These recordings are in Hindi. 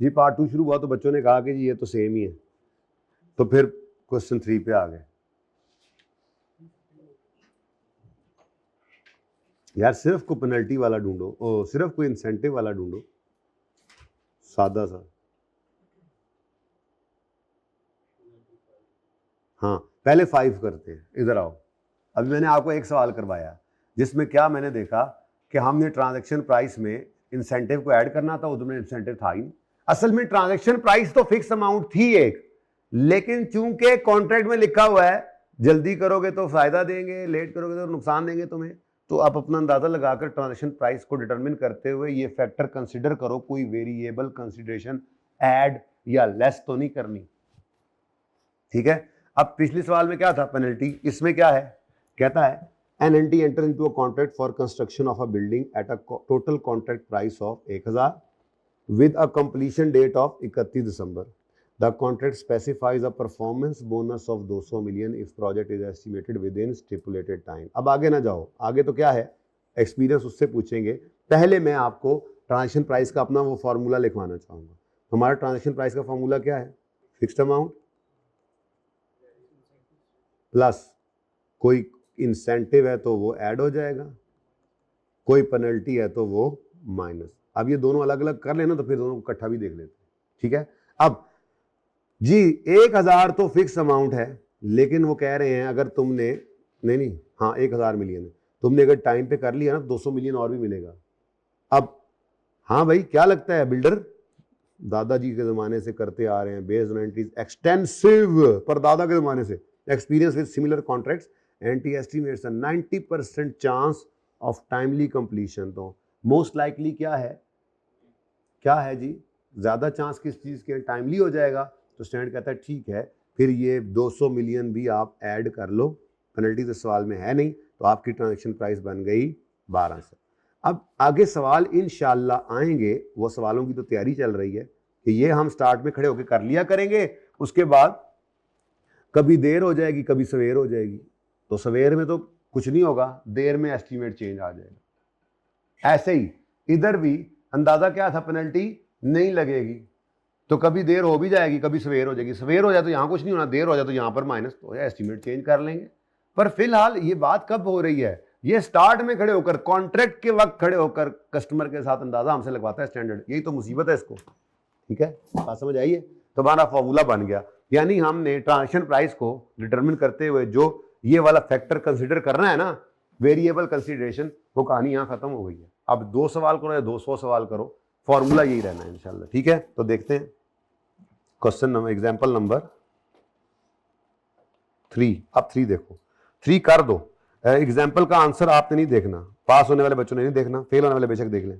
जी पार्ट 2 शुरू हुआ तो बच्चों ने कहा कि जी ये तो सेम ही है, तो फिर क्वेश्चन 3 पे आ गए। यार सिर्फ कोई पेनल्टी वाला ढूंढो, सिर्फ कोई इंसेंटिव वाला ढूंढो, सादा सा। हाँ पहले 5 करते हैं, इधर आओ। अभी मैंने आपको एक सवाल करवाया जिसमें क्या मैंने देखा कि हमने ट्रांजैक्शन प्राइस में इंसेंटिव को ऐड करना था, उधर इंसेंटिव था ही नहीं। असल में ट्रांजैक्शन प्राइस तो फिक्स अमाउंट थी एक, लेकिन चूंकि कॉन्ट्रैक्ट में लिखा हुआ है जल्दी करोगे तो फायदा देंगे, लेट करोगे तो नुकसान देंगे तुम्हें, तो आप अपना अंदाजा लगाकर ट्रांजैक्शन प्राइस को डिटरमिन करते हुए ये फैक्टर कंसिडर करो, कोई वेरिएबल कंसिडरेशन ऐड या लेस तो नहीं करनी। ठीक है। अब पिछले सवाल में क्या था पेनल्टी, इसमें क्या है, कहता है NNT enter into a contract for construction of a building at a total contract price of 1000 with a completion date of 31 December. The contract specifies a performance bonus of 200 million if project is estimated within stipulated time. अब आगे ना जाओ, आगे तो क्या है, एक्सपीरियंस उससे पूछेंगे। पहले मैं आपको ट्रांजैक्शन प्राइस का अपना वो फॉर्मूला लिखवाना चाहूँगा। हमारा ट्रांजैक्शन प्राइस का फॉर्मूला क्या है, फिक्स्ड अमाउंट प्लस कोई इंसेंटिव है तो वो ऐड हो जाएगा, कोई पेनल्टी है तो वो माइनस। अब ये दोनों अलग अलग कर लेना तो फिर दोनों को इकट्ठा भी देख लेते हैं। ठीक है। अब जी 1000 तो फिक्स अमाउंट है, लेकिन वो कह रहे हैं अगर तुमने नहीं हाँ 1000 मिलियन है, तुमने अगर टाइम पे कर लिया ना 200 मिलियन और भी मिलेगा। अब हाँ भाई क्या लगता है, बिल्डर दादाजी के जमाने से करते आ रहे हैं, बेस्ड ऑन एंट्रीज एक्सटेंसिव, पर दादा के जमाने से experience with similar contracts, anti estimates 90% chance of timely completion. तो मोस्ट लाइकली क्या है जी, ज्यादा चांस किस चीज के, टाइमली हो जाएगा। तो स्टैंड कहता है ठीक है, फिर ये 200 मिलियन भी आप ऐड कर लो, पेनल्टी तो सवाल में है नहीं, तो आपकी ट्रांजैक्शन प्राइस बन गई 1200। अब आगे सवाल इंशाल्लाह आएंगे, वो सवालों की तो तैयारी चल रही है कि ये हम स्टार्ट में खड़े होकर कर लिया करेंगे, उसके बाद कभी देर हो जाएगी कभी सवेर हो जाएगी, तो सवेर में तो कुछ नहीं होगा, देर में एस्टीमेट चेंज आ जाएगा। ऐसे ही इधर भी अंदाजा क्या था, पेनल्टी नहीं लगेगी, तो कभी देर हो भी जाएगी कभी सवेर हो जाएगी, सवेर हो जाए तो यहां कुछ नहीं होना, देर हो जाए तो यहां पर माइनस, तो एस्टीमेट चेंज कर लेंगे। पर फिलहाल ये बात कब हो रही है, ये स्टार्ट में खड़े होकर, कॉन्ट्रैक्ट के वक्त खड़े होकर कस्टमर के साथ अंदाजा हमसे लगवाता है स्टैंडर्ड, यही तो मुसीबत है इसको। ठीक है, बात समझ आइए। तो हमारा फॉर्मूला बन गया, यानी हमने ट्रांजैक्शन प्राइस को डिटरमिन करते हुए जो ये वाला फैक्टर कंसीडर करना है ना, वेरिएबल कंसीडरेशन, वो कहानी यहां खत्म हो गई है। अब 2 सवाल करो या 200 सवाल करो, फॉर्मूला यही रहना है इंशाल्लाह। ठीक है, तो देखते हैं क्वेश्चन नंबर, एग्जांपल नंबर 3। अब 3 देखो, 3 कर दो। एग्जाम्पल का आंसर आपने नहीं देखना, पास होने वाले बच्चों ने नहीं देखना, फेल होने वाले बेशक देख लें।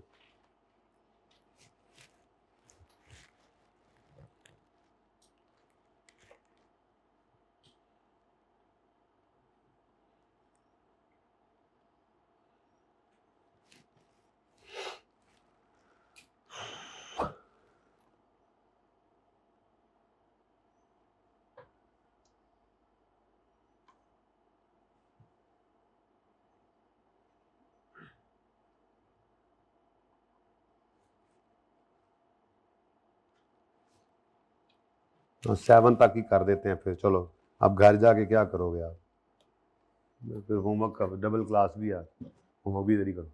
तो 7 तक ही कर देते हैं फिर, चलो अब घर जाके क्या करोगे आप, फिर होमवर्क का डबल क्लास भी है, होमवर्क भी इधर करो।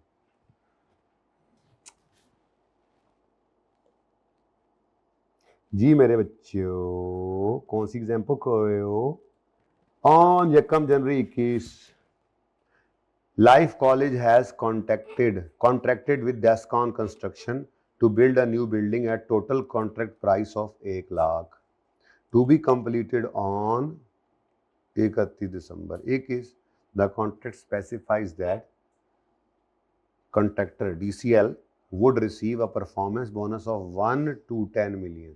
जी मेरे बच्चों, कौन सी एग्जाम्पल कर रहे हो, on 1 January 21 life college has contracted with Descon construction to build a new building at total contract price of 1 lakh to be completed on 31 December 21. The contract specifies that contractor DCL would receive a performance bonus of 1 to 10 million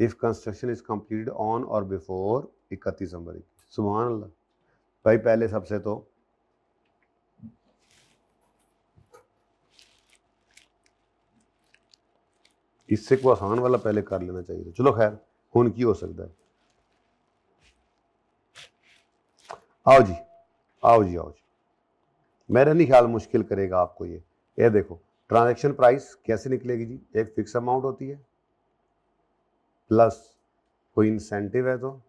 if construction is completed on or before 31 December 21. सुभान अल्लाह भाई, पहले सबसे तो इससे को आसान वाला पहले कर लेना चाहिए। चलो खैर, खून की हो सकता है। आओ जी आओ जी आओ जी, मेरा नहीं ख्याल मुश्किल करेगा आपको ये देखो ट्रांजैक्शन प्राइस कैसे निकलेगी जी, एक फिक्स अमाउंट होती है, प्लस कोई इंसेंटिव है तो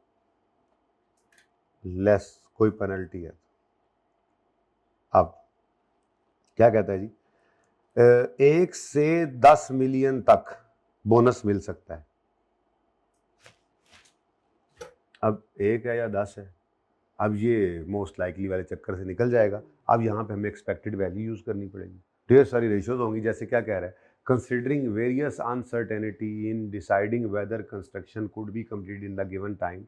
लेस कोई पेनल्टी है। अब क्या कहता है जी, 1 से 10 मिलियन तक बोनस मिल सकता है। अब 1 है या 10 है, अब ये मोस्ट लाइकली वाले चक्कर से निकल जाएगा। अब यहाँ पे हमें एक्सपेक्टेड वैल्यू यूज करनी पड़ेगी। ढेर सारी रेशियोज होंगी, जैसे क्या कह रहा है, considering various uncertainty in deciding whether construction could be complete in the given time.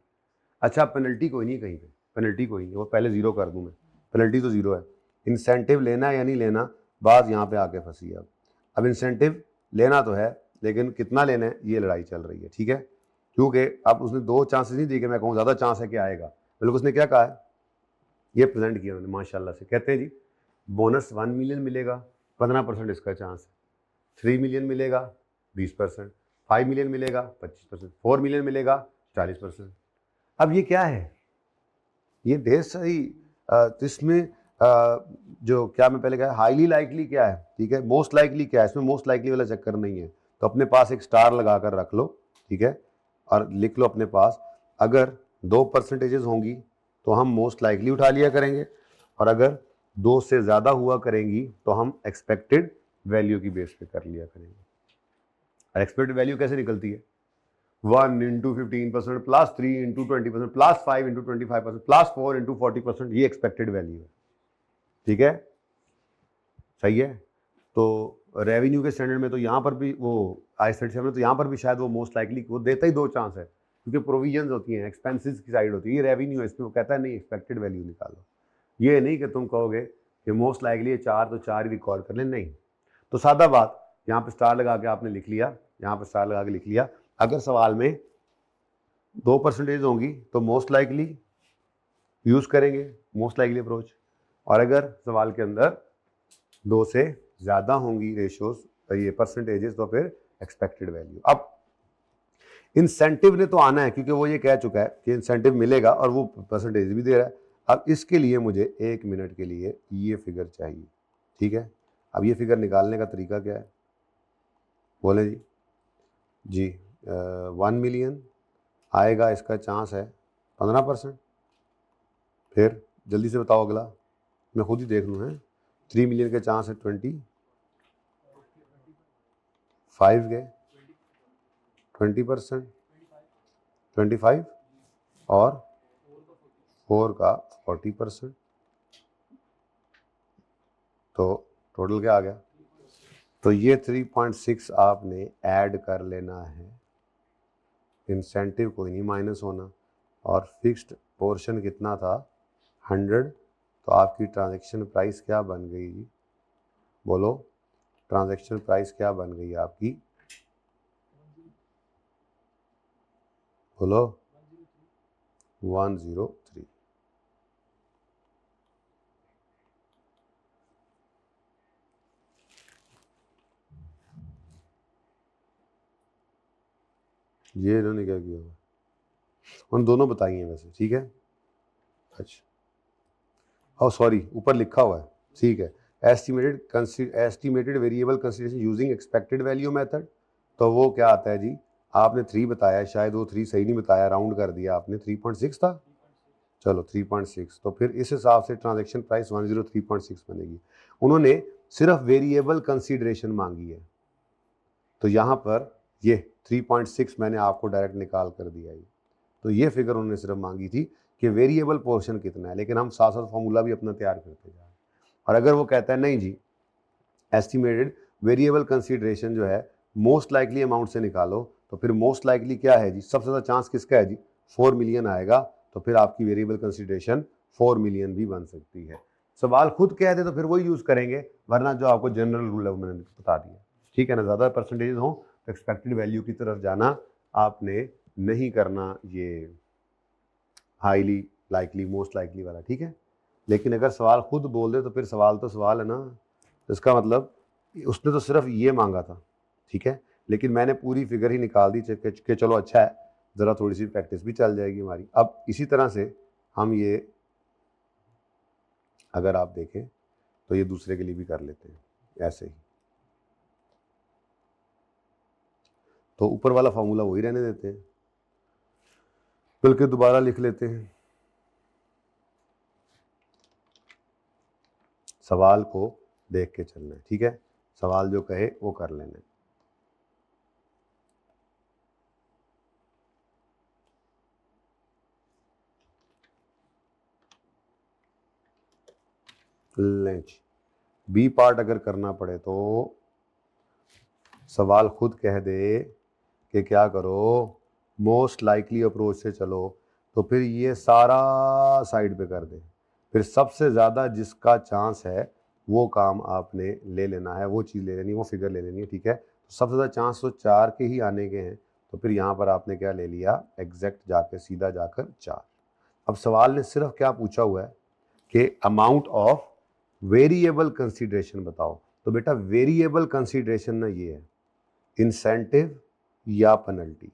अच्छा, पेनल्टी कोई नहीं, कहीं पे पेनल्टी कोई नहीं, वो पहले जीरो कर दूं मैं, पेनल्टी तो जीरो है। इंसेंटिव लेना है या नहीं लेना, बात यहाँ पे आके फंसी है। अब इंसेंटिव लेना तो है, लेकिन कितना लेना है ये लड़ाई चल रही है, ठीक है। क्योंकि अब उसने 2 चांसेस नहीं दिए कि मैं कहूँ ज़्यादा चांस है कि आएगा, बल्कि उसने क्या कहा है, ये प्रेजेंट किया उन्होंने माशाल्लाह से। कहते हैं जी बोनस 1 मिलियन मिलेगा, 15% इसका चांस है। 3 मिलियन मिलेगा 20%, 5 मिलियन मिलेगा 25%, 4 मिलियन मिलेगा 40%। अब ये क्या है, ये ढेर सारी तो इसमें जो क्या मैं पहले कहा, हाईली लाइकली क्या है, ठीक है, मोस्ट लाइकली क्या है, इसमें मोस्ट लाइकली वाला चक्कर नहीं है। तो अपने पास एक स्टार लगा कर रख लो, ठीक है, और लिख लो अपने पास, अगर 2 परसेंटेजेस होंगी तो हम मोस्ट लाइकली उठा लिया करेंगे, और अगर 2 से ज़्यादा हुआ करेंगी तो हम एक्सपेक्टेड वैल्यू की बेस पे कर लिया करेंगे। एक्सपेक्टेड वैल्यू कैसे निकलती है, 1 into 15% plus 3 into 20% plus 5 into 25% plus 4 into 40%, ये एक्सपेक्टेड वैल्यू है, ठीक है, सही है। तो रेवेन्यू के स्टैंडर्ड में तो यहाँ पर भी वो I-37 तो यहाँ पर भी शायद वो मोस्ट लाइकली वो देता ही 2 चांस है, क्योंकि प्रोविजंस होती हैं, एक्सपेंसेस की साइड होती है, ये रेवेन्यू है, इसमें वो कहता है नहीं एक्सपेक्टेड वैल्यू निकालो। ये नहीं कि तुम कहोगे कि मोस्ट लाइकली 4 तो 4 ही रिकॉर्ड कर लें, नहीं। तो सादा बात, यहाँ पे स्टार लगा के आपने लिख लिया, यहाँ पे स्टार लगा के लिख लिया। अगर सवाल में 2 परसेंटेज होंगी तो मोस्ट लाइकली यूज करेंगे, मोस्ट लाइकली अप्रोच, और अगर सवाल के अंदर 2 से ज़्यादा होंगी रेशियोज, ये परसेंटेजेस, तो फिर एक्सपेक्टेड वैल्यू। अब इंसेंटिव ने तो आना है, क्योंकि वो ये कह चुका है कि इंसेंटिव मिलेगा और वो परसेंटेज भी दे रहा है। अब इसके लिए मुझे 1 मिनट के लिए ये फिगर चाहिए, ठीक है। अब ये फिगर निकालने का तरीका क्या है, बोले जी, जी 1 मिलियन आएगा, इसका चांस है 15%। फिर जल्दी से बताओ अगला, मैं खुद ही देख लूँ, हैं 3 मिलियन के चांस है 25 के 20%, 25 और 4 का 40%, तो टोटल क्या आ गया, तो ये 3.6 आपने ऐड कर लेना है, इंसेंटिव कोई नहीं माइनस होना, और फिक्स्ड पोर्शन कितना था 100, तो आपकी ट्रांजैक्शन प्राइस क्या बन गई जी, बोलो, ट्रांजैक्शन प्राइस क्या बन गई आपकी, बोलो, 103। ये इन्होंने क्या किया हुआ, उन दोनों बताई हैं वैसे, ठीक है। अच्छा, सॉरी, ऊपर लिखा हुआ है, ठीक है, estimated variable consideration using expected value method, तो वो क्या आता है जी, आपने 3 बताया, शायद वो 3 सही नहीं बताया, राउंड कर दिया आपने, 3.6 था, चलो 3.6, तो फिर इस हिसाब से ट्रांजैक्शन प्राइस 103.6 बनेगी। उन्होंने सिर्फ वेरिएबल कंसीडरेशन मांगी है, तो यहाँ पर ये 3.6 मैंने आपको डायरेक्ट निकाल कर दिया है। तो ये फिगर उन्होंने सिर्फ मांगी थी कि वेरिएबल पोर्शन कितना है, लेकिन हम साथ साथ फॉर्मूला भी अपना तैयार करते जा रहे हैं। और अगर वो कहता है नहीं जी, एस्टिमेटेड वेरिएबल कंसीडरेशन जो है मोस्ट लाइकली अमाउंट से निकालो, तो फिर मोस्ट लाइकली क्या है जी, सबसे ज़्यादा चांस किसका है जी, 4 मिलियन आएगा, तो फिर आपकी वेरिएबल कंसीडरेशन 4 मिलियन भी बन सकती है। सवाल खुद कह दे तो फिर वही यूज़ करेंगे, वरना जो आपको जनरल रूल है वो मैंने बता दिया, ठीक है ना। ज़्यादा परसेंटेज हो तो एक्सपेक्टेड वैल्यू की तरफ जाना आपने नहीं करना, ये हाईली लाइकली मोस्ट लाइकली वाला, ठीक है। लेकिन अगर सवाल खुद बोल दे तो फिर सवाल तो सवाल है ना, तो इसका मतलब उसने तो सिर्फ ये मांगा था, ठीक है, लेकिन मैंने पूरी फिगर ही निकाल दी कि चलो अच्छा है, ज़रा थोड़ी सी प्रैक्टिस भी चल जाएगी हमारी। अब इसी तरह से हम ये अगर आप देखें तो ये दूसरे के लिए भी कर लेते हैं ऐसे ही। तो ऊपर वाला फार्मूला वही रहने देते हैं, बल्कि दोबारा लिख लेते हैं। सवाल को देख के चलना है, ठीक है, सवाल जो कहे वो कर लेना है। लेंच बी पार्ट अगर करना पड़े तो सवाल खुद कह दे कि क्या करो, मोस्ट लाइकली अप्रोच से चलो, तो फिर ये सारा साइड पे कर दे, फिर सबसे ज़्यादा जिसका चांस है वो काम आपने ले लेना है, वो चीज़ ले लेनी है, वो फिगर ले लेनी है, ठीक है। तो सबसे ज़्यादा चांस तो 4 के ही आने के हैं, तो फिर यहाँ पर आपने क्या ले लिया, एग्जैक्ट जाके सीधा जाकर 4। अब सवाल ने सिर्फ क्या पूछा हुआ है कि अमाउंट ऑफ वेरिएबल कंसीडरेशन बताओ। तो बेटा वेरिएबल कंसीडरेशन ना ये है इंसेंटिव या पेनल्टी।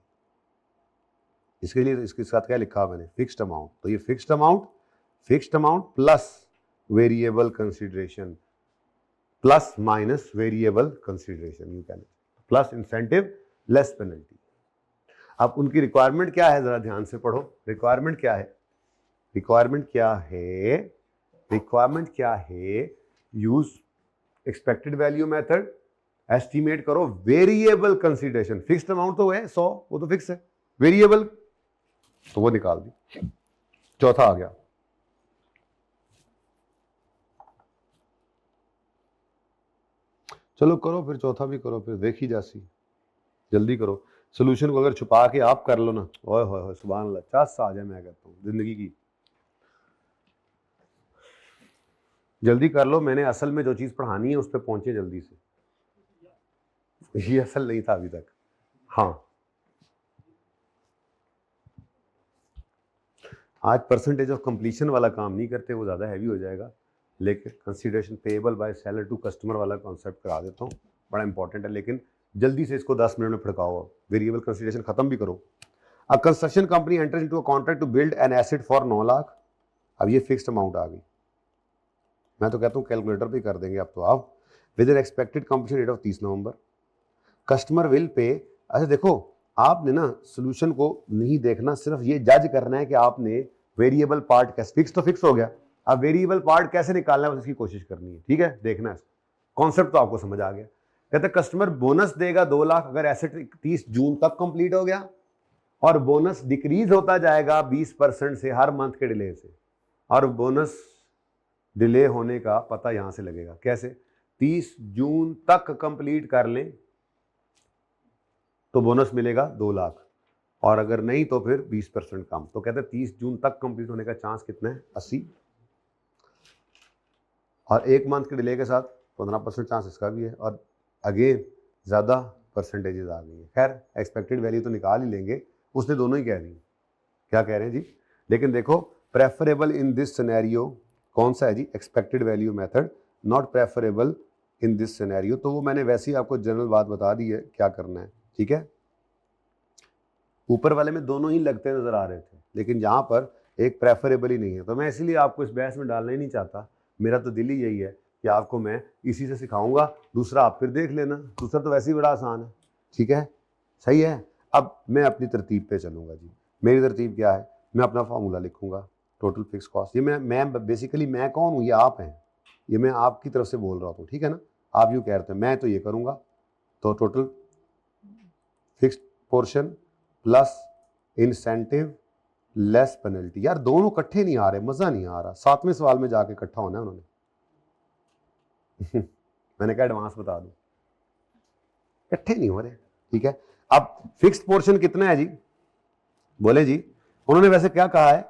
इसके लिए इसके साथ क्या लिखा मैंने, फिक्स्ड अमाउंट। तो ये fixed amount plus variable consideration plus minus variable consideration, you can plus incentive less penalty. अब उनकी रिक्वायरमेंट क्या है, जरा ध्यान से पढ़ो। रिक्वायरमेंट क्या है, रिक्वायरमेंट क्या है, use expected value method, estimate करो वेरिएबल कंसीडरेशन। फिक्स्ड अमाउंट तो है 100, वो तो फिक्स है, वेरिएबल तो वो निकाल दी, चौथा आ गया। चलो करो फिर, चौथा भी करो फिर, देखी जासी, जल्दी करो। सोल्यूशन को अगर छुपा के आप कर लो ना, ओए होए सुभान अल्लाह, चास आ जाए, मैं कहता हूँ जिंदगी की। जल्दी कर लो, मैंने असल में जो चीज पढ़ानी है उस पर पहुंचे जल्दी से, ये असल नहीं था अभी तक। हाँ, आज परसेंटेज ऑफ कंप्लीशन वाला काम नहीं करते, वो ज़्यादा हैवी हो जाएगा, लेकिन consideration payable by seller to customer वाला कॉन्सेप्ट करा देता हूँ, बड़ा इंपॉर्टेंट है। लेकिन जल्दी से इसको 10 मिनट में फड़काओ, वेरिएबल कंसीडरेशन खत्म भी करो। A construction company enters into a contract to build an asset for 9 lakh. अब ये फिक्स्ड अमाउंट आ गई, मैं तो कहता हूँ कैलकुलेटर पे कर देंगे अब तो आप। With an expected completion date of 30 November, customer will pay. अच्छा देखो, आपने ना सोल्यूशन को नहीं देखना, सिर्फ ये जज करना है कि आपने वेरिएबल पार्ट कैसे, फिक्स तो फिक्स हो गया, अब वेरिएबल पार्ट कैसे निकालना है उसकी कोशिश करनी है, ठीक है। देखना है, कॉन्सेप्ट तो आपको समझ आ गया। कहते कस्टमर बोनस देगा 2 लाख अगर एसेट 30 जून तक कंप्लीट हो गया, और बोनस डिक्रीज होता जाएगा 20% से हर मंथ के डिले से। और बोनस डिले होने का पता यहां से लगेगा, कैसे, 30 जून तक कंप्लीट कर लें तो बोनस मिलेगा 2 लाख, और अगर नहीं तो फिर 20% कम। तो कहते हैं 30 जून तक कंप्लीट होने का चांस कितना है, 80, और 1 मंथ के डिले के साथ 15% चांस इसका भी है, और अगेन ज़्यादा परसेंटेजेस आ गई है। खैर एक्सपेक्टेड वैल्यू तो निकाल ही लेंगे, उसने दोनों ही कह दी, क्या कह रहे हैं जी। लेकिन देखो प्रेफरेबल इन दिस सिनेरियो कौन सा है जी, expected value method, not preferable in this scenario. तो वो मैंने वैसे ही आपको जनरल बात बता दी है क्या करना है, ठीक है। ऊपर वाले में दोनों ही लगते नजर आ रहे थे, लेकिन यहाँ पर एक प्रेफरेबल ही नहीं है, तो मैं इसलिए आपको इस बहस में डालना ही नहीं चाहता। मेरा तो दिल ही यही है कि आपको मैं इसी से सिखाऊंगा, दूसरा आप फिर देख लेना, दूसरा तो वैसे ही बड़ा आसान है, ठीक है, सही है। अब मैं अपनी तरतीब पे चलूंगा जी। मेरी तरतीब क्या है, मैं अपना फार्मूला लिखूंगा, टोटल फिक्स कॉस्ट। ये मैं बेसिकली मैं कौन हूँ, ये आप हैं, ये मैं आपकी तरफ से बोल रहा हूँ, ठीक है ना। आप यूँ कह रहे हैं मैं तो ये करूँगा, तो total fixed portion plus incentive less penalty. यार दोनों इकट्ठे नहीं आ रहे, मजा नहीं आ रहा, 7वें सवाल में जाके इकट्ठा होना है उन्होंने मैंने कहा एडवांस बता दूं, इकट्ठे नहीं हो रहे, ठीक है। अब फिक्स्ड पोर्शन कितना है जी, बोले जी, उन्होंने वैसे क्या कहा है,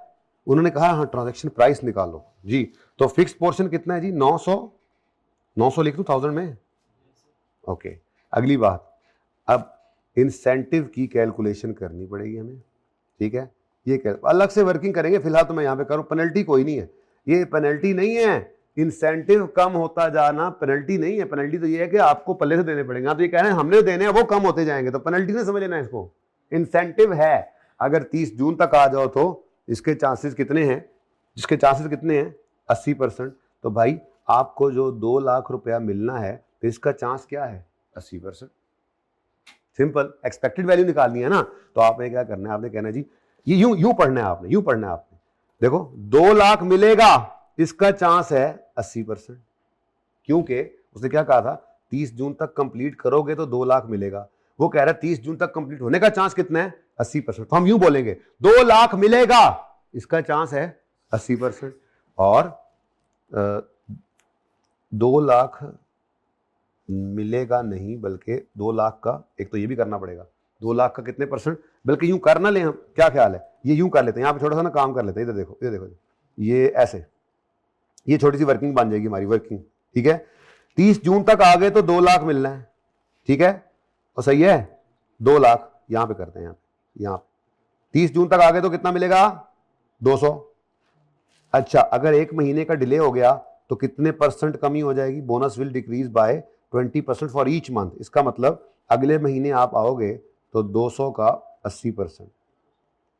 उन्होंने कहा हाँ ट्रांजैक्शन प्राइस निकालो जी। तो फिक्स्ड पोर्शन कितना है जी, 900 लिख दूं 1000 में, ओके। अगली बात, अब इंसेंटिव की कैलकुलेशन करनी पड़ेगी हमें, ठीक है। ये अलग से वर्किंग करेंगे, फिलहाल तो मैं यहां पे करूं, पेनल्टी कोई नहीं है, ये पेनल्टी नहीं है, इंसेंटिव कम होता जाना पेनल्टी नहीं है। पेनल्टी तो ये है कि आपको पल्ले से देने पड़ेंगे, तो ये कह रहे हैं हमने देने हैं, वो कम होते जाएंगे, तो पेनल्टी नहीं समझ लेना इसको, इंसेंटिव है। अगर 30 जून तक आ जाओ तो इसके चांसेस कितने हैं, जिसके चांसेस कितने हैं 80%। तो भाई आपको जो 2 लाख रुपया मिलना है, तो इसका चांस क्या है 80%। सिंपल, एक्सपेक्टेड वैल्यू निकालनी है ना, तो आपने क्या करना है, आपने कहना है जी ये यूं पढ़ना है आपने, यूं पढ़ना है आपने। देखो 2 लाख मिलेगा, इसका चांस है 80%, क्योंकि उसने क्या कहा था 30 जून तक कंप्लीट करोगे तो 2 लाख मिलेगा। वो कह रहा है 30 जून तक कंप्लीट होने का चांस कितना है, 80%। तो हम यूं बोलेंगे 2 लाख मिलेगा, इसका चांस है 80%, और 2 लाख मिलेगा नहीं, बल्कि 2 लाख का एक तो ये भी करना पड़ेगा, 2 लाख का कितने परसेंट, बल्कि यूं कर ना ले हम, क्या ख्याल है, ये यूं कर लेते हैं, यहाँ पे छोटा सा ना काम कर लेते हैं, इधर देखो, ये देखो, ये ऐसे, ये छोटी सी वर्किंग बन जाएगी हमारी वर्किंग, ठीक है। 30 जून तक आ गए तो 2 लाख मिलना है, ठीक है, और सही है 2 लाख, यहां पे करते हैं, यहाँ 30 जून तक आ गए तो कितना मिलेगा, 200। अच्छा, अगर 1 महीने का डिले हो गया तो कितने परसेंट कमी हो जाएगी, bonus will decrease by 20% for each month. इसका मतलब अगले महीने आप आओगे तो 200 का 80%,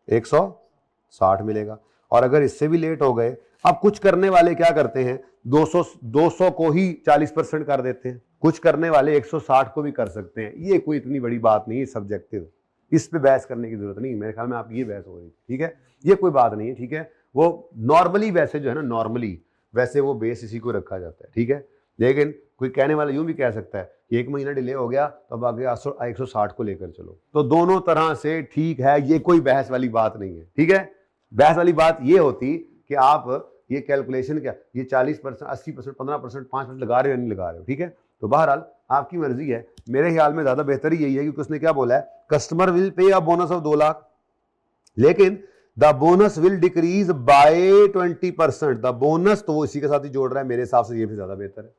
160 मिलेगा। और अगर इससे भी लेट हो गए, अब कुछ करने वाले क्या करते हैं, 200 को ही 40% कर देते हैं, कुछ करने वाले 160 को भी कर सकते हैं। ये कोई इतनी बड़ी बात नहीं है, सब्जेक्टिव, इस पे बहस करने की जरूरत नहीं, मेरे ख्याल में आप ये बहस हो रही, ठीक है, ये कोई बात नहीं है, ठीक है। वो नॉर्मली वैसे जो है ना, नॉर्मली वैसे वो बेस इसी को रखा जाता है, ठीक है। लेकिन कोई कहने वाला यूं भी कह सकता है कि 1 महीना डिले हो गया तो अब आगे 160 को लेकर चलो, तो दोनों तरह से ठीक है, ये कोई बहस वाली बात नहीं है, ठीक है। बहस वाली बात ये होती कि आप ये कैलकुलेशन क्या, ये 40%, 80%, 15%, 5% लगा रहे हो या नहीं लगा रहे हो, ठीक है। तो बहरहाल आपकी मर्जी है, मेरे ख्याल में ज्यादा बेहतर यही है, क्योंकि उसने क्या बोला है, कस्टमर विल पे अ बोनस ऑफ 2 लाख, लेकिन the bonus will decrease by 20%। The bonus तो वो इसी के साथ ही जोड़ रहा है, मेरे हिसाब से ये भी ज्यादा बेहतर है।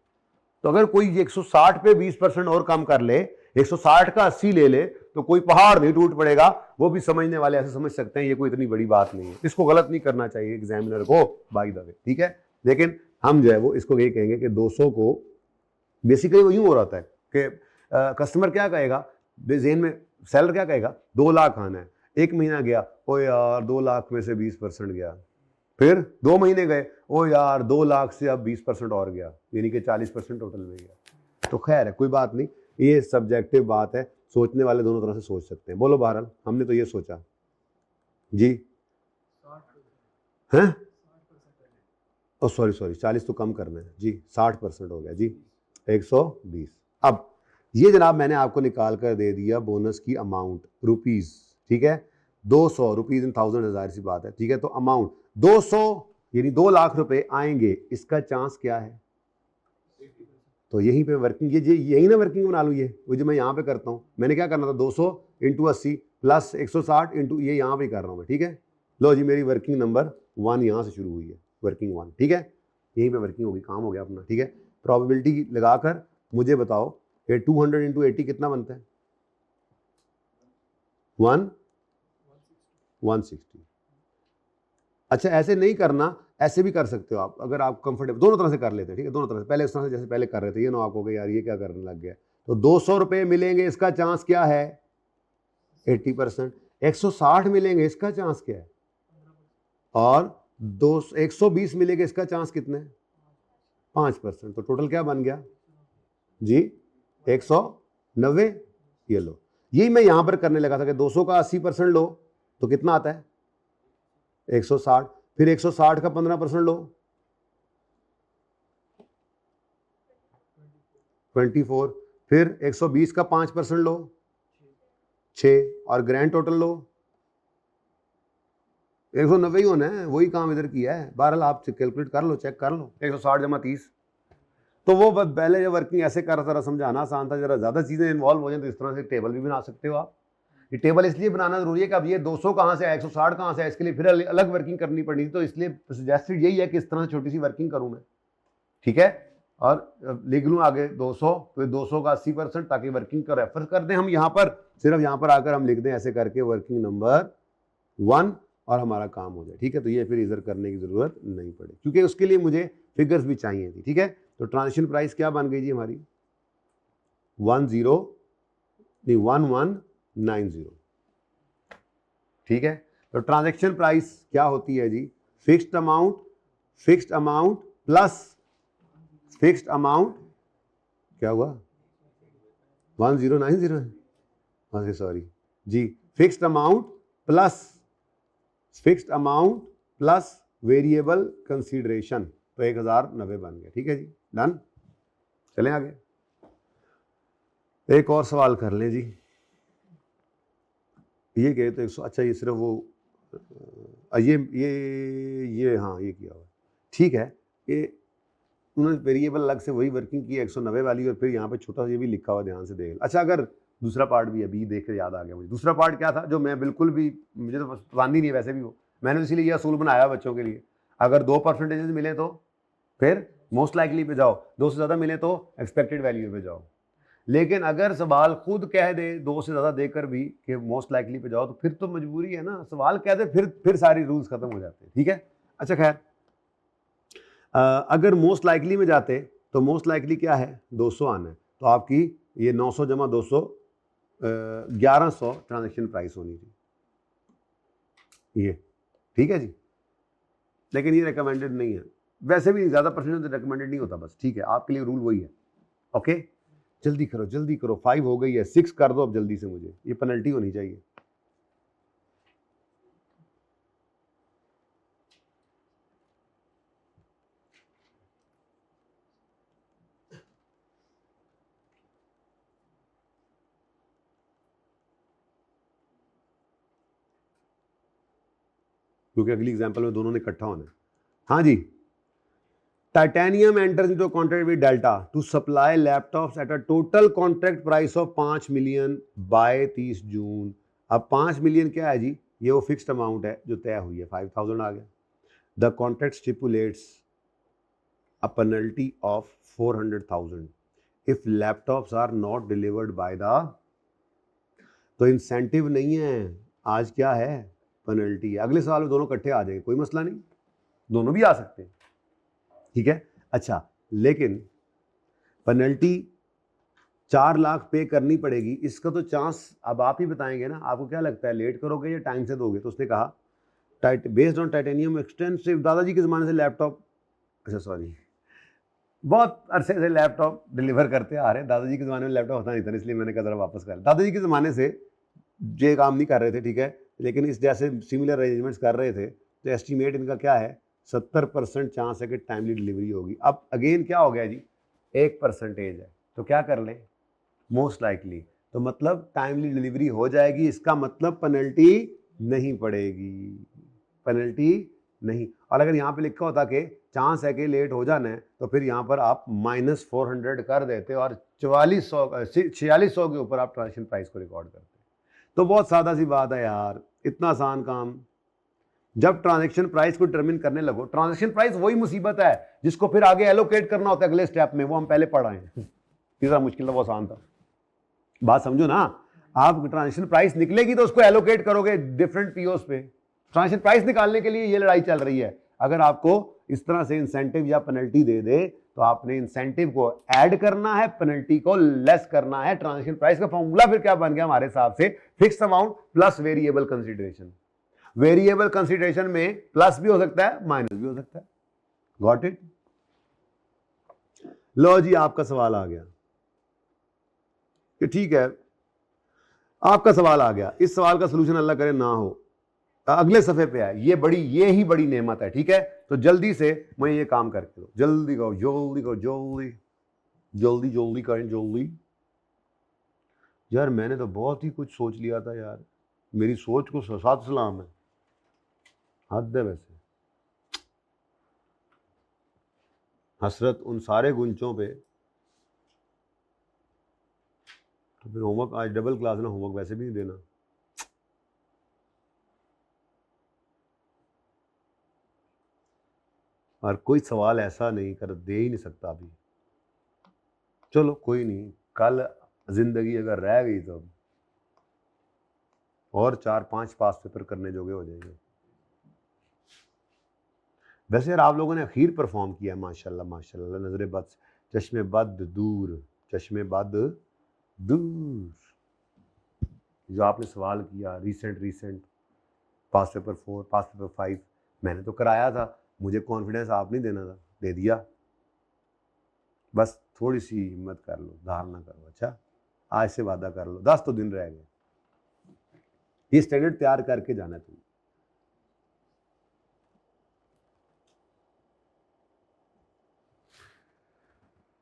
तो अगर कोई 160 पे 20% और कम कर ले, 160 का 80 ले ले, तो कोई पहाड़ नहीं टूट पड़ेगा। वो भी समझने वाले ऐसे समझ सकते हैं, ये कोई इतनी बड़ी बात नहीं है, इसको गलत नहीं करना चाहिए एग्जामिनर को, बाय द वे, ठीक है। लेकिन हम जो है वो इसको यही कहेंगे कि 200 को बेसिकली वो यूं हो रहा है कि कस्टमर क्या कहेगा, जेन में सेलर क्या कहेगा, 2 लाख आना है, 1 महीना गया, ओ यार 2 लाख में से 20% गया, फिर 2 महीने गए, ओ यार 2 लाख से अब 20% और गया, यानी कि 40% टोटल में गया। तो खैर है, कोई बात नहीं, ये सब्जेक्टिव बात है, सोचने वाले दोनों तरह से सोच सकते हैं। बोलो बहरहाल, हमने तो ये सोचा जी, हैं, ओ सॉरी 40 तो कम करना है जी, 60% हो गया जी, 120। अब ये जनाब मैंने आपको निकाल कर दे दिया बोनस की अमाउंट रुपीज, ठीक है, 200 रुपीज इन 1000, हजार सी बात है, ठीक है। तो अमाउंट 200 यानी 2 लाख रुपए आएंगे, इसका चांस क्या है, तो यहीं पे वर्किंग, ये यही ना वर्किंग बना लूँ, ये वो जो मैं यहाँ पे करता हूँ, मैंने क्या करना था 200 इंटू 80 प्लस 160 इंटू ये यहाँ पे कर रहा हूँ मैं, ठीक है। लो जी, मेरी वर्किंग नंबर 1 यहाँ से शुरू हुई है, वर्किंग 1, ठीक है, यहीं पे वर्किंग होगी, काम हो गया अपना, ठीक है। प्रोबेबिलिटी लगाकर मुझे बताओ कि 200 इंटू 80 कितना बनता है, 160। अच्छा, ऐसे नहीं करना, ऐसे भी कर सकते हो आप, अगर आप कंफर्टेबल, दोनों तरह से कर लेते हैं, ठीक है, दोनों तरह से। पहले इस तरह से जैसे पहले कर रहे थे, ये ना आपको कि यार ये क्या करने लग गया। तो 200 रुपये मिलेंगे, इसका चांस क्या है, 80%। 160 मिलेंगे, इसका चांस क्या है, और 120 मिलेंगे, इसका चांस कितना है, 5%। तो टोटल क्या बन गया जी, 190। ये लो, यही मैं यहां पर करने लगा था कि 200 का 80% लो तो कितना आता है, 160, फिर 160 का 15% लो, 24, फिर 120 का 5% लो, 6, और ग्रैंड टोटल लो 190 ही होना है, वही काम इधर किया है। बहरहाल आप कैलकुलेट कर लो, चेक कर लो, 160 जमा 30। तो वो पहले जब वर्किंग ऐसे कर रहा था, समझाना आसान था, जरा ज़्यादा चीज़ें इन्वॉल्व हो जाए तो इस तरह से टेबल भी बना सकते हो आप। ये टेबल इसलिए बनाना जरूरी है कि अब ये 200 कहाँ से आया, 160 कहाँ से आया, इसके लिए फिर अलग वर्किंग करनी पड़ी, तो इसलिए सजेस्टेड यही है कि इस तरह से छोटी सी वर्किंग करूँ मैं, ठीक है। और लिख लूँ आगे 200, फिर 200 का 80%, ताकि वर्किंग का रेफर कर दें हम यहाँ पर, सिर्फ यहाँ पर आकर हम लिख दें ऐसे करके वर्किंग नंबर 1 और हमारा काम हो जाए, ठीक है। तो ये फिर इधर करने की जरूरत नहीं पड़े, क्योंकि उसके लिए मुझे फिगर्स भी चाहिए थी, ठीक है। तो ट्रांजेक्शन प्राइस क्या बन गई जी हमारी, 1190, ठीक है। तो ट्रांजैक्शन प्राइस क्या होती है जी, fixed amount plus fixed amount, क्या हुआ, 1090 है, हाँ सॉरी जी, fixed amount plus variable consideration, तो 1090 बन गया। ठीक है जी, डन। चलें आगे, एक और सवाल कर लें जी। ये कहे तो 100, अच्छा ये सिर्फ वो ये हाँ ये किया हुआ, ठीक है। ये उन्होंने वेरिएबल अलग से वही वर्किंग की 190 वाली, और फिर यहाँ पे छोटा सा ये भी लिखा हुआ, ध्यान से देख। अच्छा, अगर दूसरा पार्ट भी अभी देख के याद आ गया मुझे, दूसरा पार्ट क्या था जो मैं बिल्कुल भी, मुझे तो पसंद ही नहीं है वैसे भी वो, मैंने इसीलिए ये असूल बनाया बच्चों के लिए। अगर 2% मिले तो फिर मोस्ट लाइकली पे जाओ, 2 से ज़्यादा मिले तो एक्सपेक्टेड वैल्यू पे जाओ। लेकिन अगर सवाल खुद कह दे 2 से ज़्यादा देकर भी कि मोस्ट लाइकली पे जाओ, तो फिर तो मजबूरी है ना, सवाल कह दे फिर सारी रूल्स खत्म हो जाते हैं। ठीक है, अच्छा खैर, अगर मोस्ट लाइकली में जाते तो मोस्ट लाइकली क्या है, 200 आना है, तो आपकी ये 900 जमा 200 1100 ट्रांजेक्शन प्राइस होनी थी ये। ठीक है जी, लेकिन ये रिकमेंडेड नहीं है, वैसे भी ज़्यादा परसेंटेज रिकमेंडेड नहीं होता, बस ठीक है, आपके लिए रूल वही है। ओके, जल्दी करो जल्दी करो, 5 हो गई है, 6 कर दो अब जल्दी से, मुझे ये पेनल्टी होनी चाहिए। क्योंकि अगली एग्जांपल में दोनों ने इकट्ठा होना है। हाँ जी, Titanium enters into contract with Delta to supply laptops at a total contract price of 5 million by 30 June. अब 5 मिलियन क्या है जी, ये वो फिक्स्ड अमाउंट है जो तय हुई है, 5000 आ गया। The contract stipulates a penalty of 400,000 if laptops are not delivered by the, तो इंसेंटिव नहीं है, आज क्या है, पेनल्टी है। अगले साल में दोनों इकट्ठे आ जाएंगे, कोई मसला नहीं, दोनों भी आ सकते हैं। ठीक है, अच्छा, लेकिन पेनल्टी 4 लाख पे करनी पड़ेगी, इसका तो चांस अब आप ही बताएंगे ना, आपको क्या लगता है लेट करोगे या टाइम से दोगे? तो उसने कहा बेस्ड ऑन टाइटेनियम एक्सटेंसिव, दादाजी के ज़माने से लैपटॉप, अच्छा सॉरी, बहुत अरसे से लैपटॉप डिलीवर करते आ रहे हैं, दादाजी के ज़माने में लैपटॉप होता नहीं था, इसलिए मैंने कहा ज़रा वापस कर, दादाजी के ज़माने से ये काम नहीं कर रहे थे, ठीक है, लेकिन इस जैसे सिमिलर अरेंजमेंट्स कर रहे थे, तो एस्टिमेट इनका क्या है, 70% चांस है कि टाइमली डिलीवरी होगी। अब अगेन क्या हो गया जी, 1% है, तो क्या कर ले, मोस्ट लाइकली, तो मतलब टाइमली डिलीवरी हो जाएगी, इसका मतलब पेनल्टी नहीं पड़ेगी, पेनल्टी नहीं। और अगर यहाँ पे लिखा होता कि चांस है कि लेट हो जाना है, तो फिर यहाँ पर आप -400 कर देते और 4600 के ऊपर आप ट्रांजेक्शन प्राइस को रिकॉर्ड करते। तो बहुत सादा सी बात है यार, इतना आसान काम। जब ट्रांजैक्शन प्राइस को डिटरमिन करने लगो, ट्रांजैक्शन प्राइस वही मुसीबत है जिसको फिर आगे एलोकेट करना होता है अगले स्टेप में, वो हम पहले पढ़ आए हैं। तीसरा मुश्किल था, वो आसान था, बात समझो ना। आप ट्रांजैक्शन प्राइस निकलेगी तो उसको एलोकेट करोगे डिफरेंट पीओस पे, ट्रांजैक्शन प्राइस निकालने के लिए ये लड़ाई चल रही है। अगर आपको इस तरह से इंसेंटिव या पेनल्टी दे दे, तो आपने इंसेंटिव को ऐड करना है, पेनल्टी को लेस करना है। ट्रांजैक्शन प्राइस का फॉर्मूला फिर क्या बन गया हमारे हिसाब से, fixed amount plus variable consideration. Variable consideration में प्लस भी हो सकता है, माइनस भी हो सकता है। Got it? लो जी, आपका सवाल आ गया कि ठीक है, आपका सवाल आ गया, इस सवाल का सलूशन अल्लाह करे ना हो, अगले सफे पे है, ये ही बड़ी नेमत है। ठीक है, तो जल्दी से मैं ये काम करके दो, जल्दी करो जल्दी करो जल्दी जल्दी जल्दी करें जल्दी। यार मैंने तो बहुत ही कुछ सोच लिया था यार, मेरी सोच को साथ सलाम है, हद है वैसे। हसरत उन सारे गुंचों पे, तो फिर होमवर्क आज डबल क्लास ना, होमवर्क वैसे भी नहीं देना। और कोई सवाल ऐसा नहीं कर दे ही नहीं सकता अभी, चलो कोई नहीं, कल जिंदगी अगर रह गई तो और 4-5 पास पेपर करने जोगे हो जाएंगे। वैसे यार आप लोगों ने अखीर परफॉर्म किया है, माशाल्लाह माशाल्लाह, नजरे बद, चश्मे बद दूर, चश्मे बद दूर। जो आपने सवाल किया रिसेंट पास पेपर 4, पास पेपर 5, मैंने तो कराया था, मुझे कॉन्फिडेंस आप नहीं देना था, दे दिया। बस थोड़ी सी हिम्मत कर लो, धार ना करो। अच्छा, आज से वादा कर लो, 10 तो दिन रह गए, ये स्टैंडर्ड तैयार करके जाना है तुम्हें।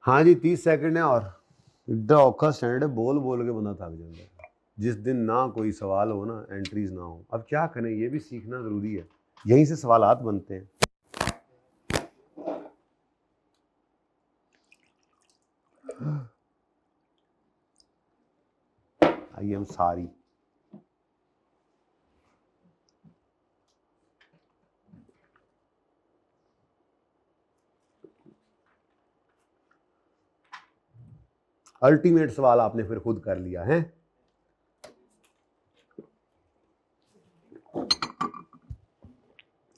हाँ जी 30 सेकंड है और इतना औखा स्टैंडर्ड है, बोल बोल के बंदा थक जाता है। जिस दिन ना कोई सवाल हो ना, एंट्रीज ना हो, अब क्या करें, ये भी सीखना जरूरी है, यहीं से सवालात बनते हैं। I am sorry. अल्टीमेट सवाल आपने फिर खुद कर लिया है।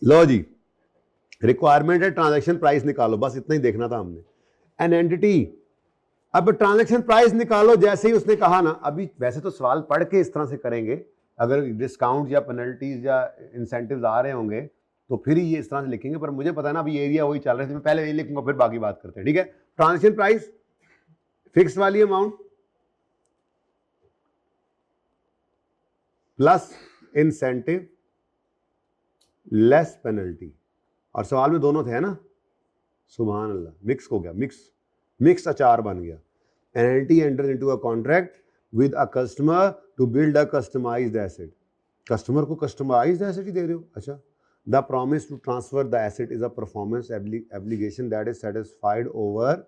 लो जी, रिक्वायरमेंट है ट्रांजैक्शन प्राइस निकालो, बस इतना ही देखना था हमने। एन एंटिटी, अब ट्रांजैक्शन प्राइस निकालो, जैसे ही उसने कहा ना, अभी वैसे तो सवाल पढ़ के इस तरह से करेंगे, अगर डिस्काउंट या पेनल्टीज या इंसेंटिव्स आ रहे होंगे तो फिर ही ये इस तरह से लिखेंगे, पर मुझे पता है ना अभी एरिया वही चल रहा है, मैं पहले यही लिखूंगा फिर बाकी बात करते हैं, ठीक है। ट्रांजैक्शन प्राइस फिक्स वाली amount plus incentive less penalty, और सवाल में दोनों थे है ना, सुभान अल्लाह, मिक्स हो गया, मिक्स अचार बन गया। An entity enter into a contract with a customer to build a customised asset, customer को कस्टमाइज्ड एसेट ही दे रहे हो, अच्छा। The promise to transfer the asset is a performance obligation that is satisfied over,